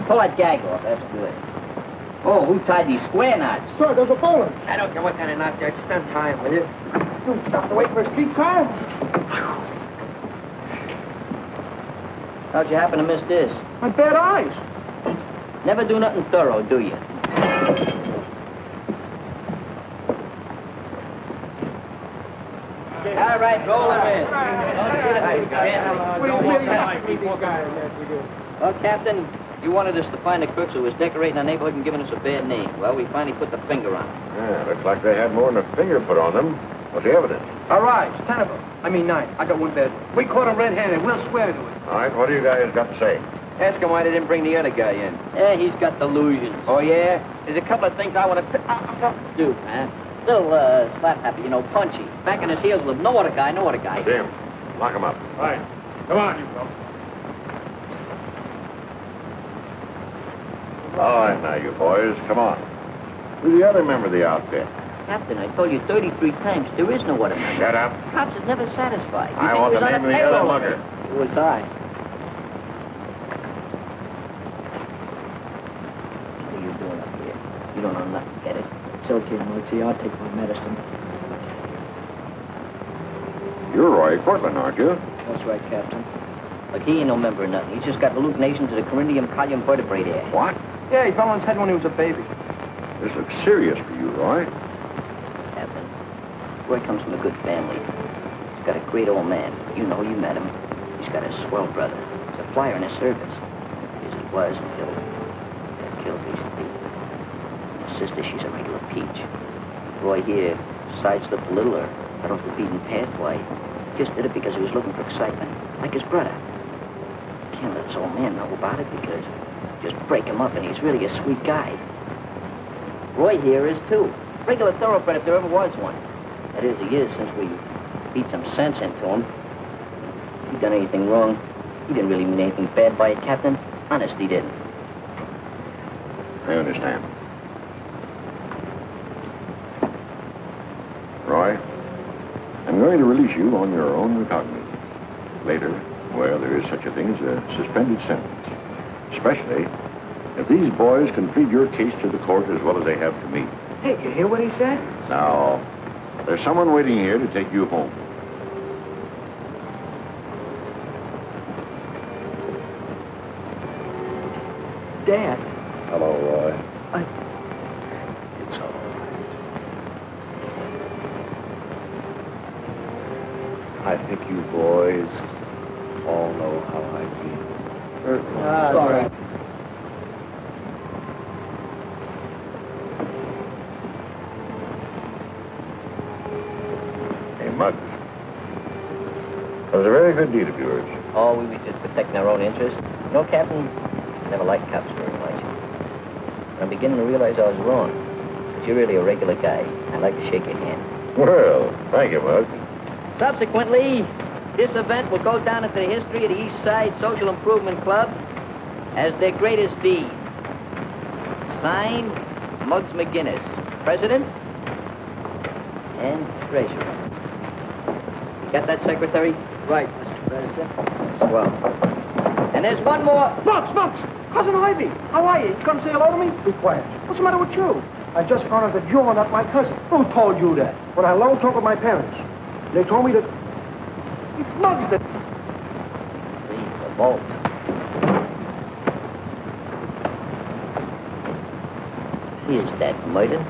Pull that gag off. That's good. Oh, who tied these square knots? Sir, there's a bowling. I don't care what kind of knots you are. Just untie him, will you? You stopped to wait for a streetcar? How'd you happen to miss this? My bad eyes. Never do nothing thorough, do you? All right, roll him in. Well, Captain, you wanted us to find the crooks who was decorating our neighborhood and giving us a bad name. Well, we finally put the finger on them. Yeah, looks like they had more than a finger put on them. What's the evidence? All right, 10 of them. I mean 9. I got one dead. We caught him red-handed. We'll swear to it. All right, what do you guys got to say? Ask him why they didn't bring the other guy in. Yeah, he's got delusions. Oh, yeah? There's a couple of things I want to... Do, man. Still, slap-happy, you know, punchy. Back in his heels with no other guy. Jim, lock him up. All right. Come on, you folks. All right, now, you boys, come on. Who's the other member of the outfit? Captain, I told you 33 times, there is no other member. Shut up. Cops is never satisfied. I want the name of the other mugger. It was I. What are you doing up here? You don't know nothing, get it? It's okay, Muggsy. I'll take my medicine. You're Roy Cortland, aren't you? That's right, Captain. Look, he ain't no member of nothing. He's just got hallucinations of the coryndium column vertebrae there. What? Yeah, he fell on his head when he was a baby. This looks serious for you, Roy. Captain, Roy comes from a good family. He's got a great old man. You know, you met him. He's got a swell brother. He's a flyer in his service. As he was until got killed recently. His sister, she's a regular peach. Roy here sideslipped a little or got off the beaten path. Why, just did it because he was looking for excitement, like his brother. Can't let his old man know about it because just break him up and he's really a sweet guy. Roy here is too. Regular thoroughbred if there ever was one. That is, he is since we beat some sense into him. If he done anything wrong, he didn't really mean anything bad by it, Captain. Honest, he didn't. I understand. Roy, I'm going to release you on your own recognizance. Later, well, there is such a thing as a suspended sentence. Especially if these boys can plead your case to the court as well as they have to me. Hey, you hear what he said? Now, there's someone waiting here to take you home. Dad. Hello, Roy. It's all right. I think you boys all know how I feel. Sorry. Hey, Muggs. That was a very good deed of yours. Oh, we were just protecting our own interests. You know, Captain, I never liked cops very much. I'm beginning to realize I was wrong. But you're really a regular guy. I'd like to shake your hand. Well, thank you, Muggs. Subsequently, this event will go down into the history of the East Side Social Improvement Club as their greatest deed. Signed, Muggs McGinnis, President and Treasurer. Got that, Secretary? Right, Mr. President. Swell. And there's one more. Muggs! Cousin Ivy, how are you? You come say hello to me? Be quiet. What's the matter with you? I just found out that you're not my cousin. Who told you that? When I alone talked with my parents. They told me that... It's Muggs that... Leave the vault. Is that murder?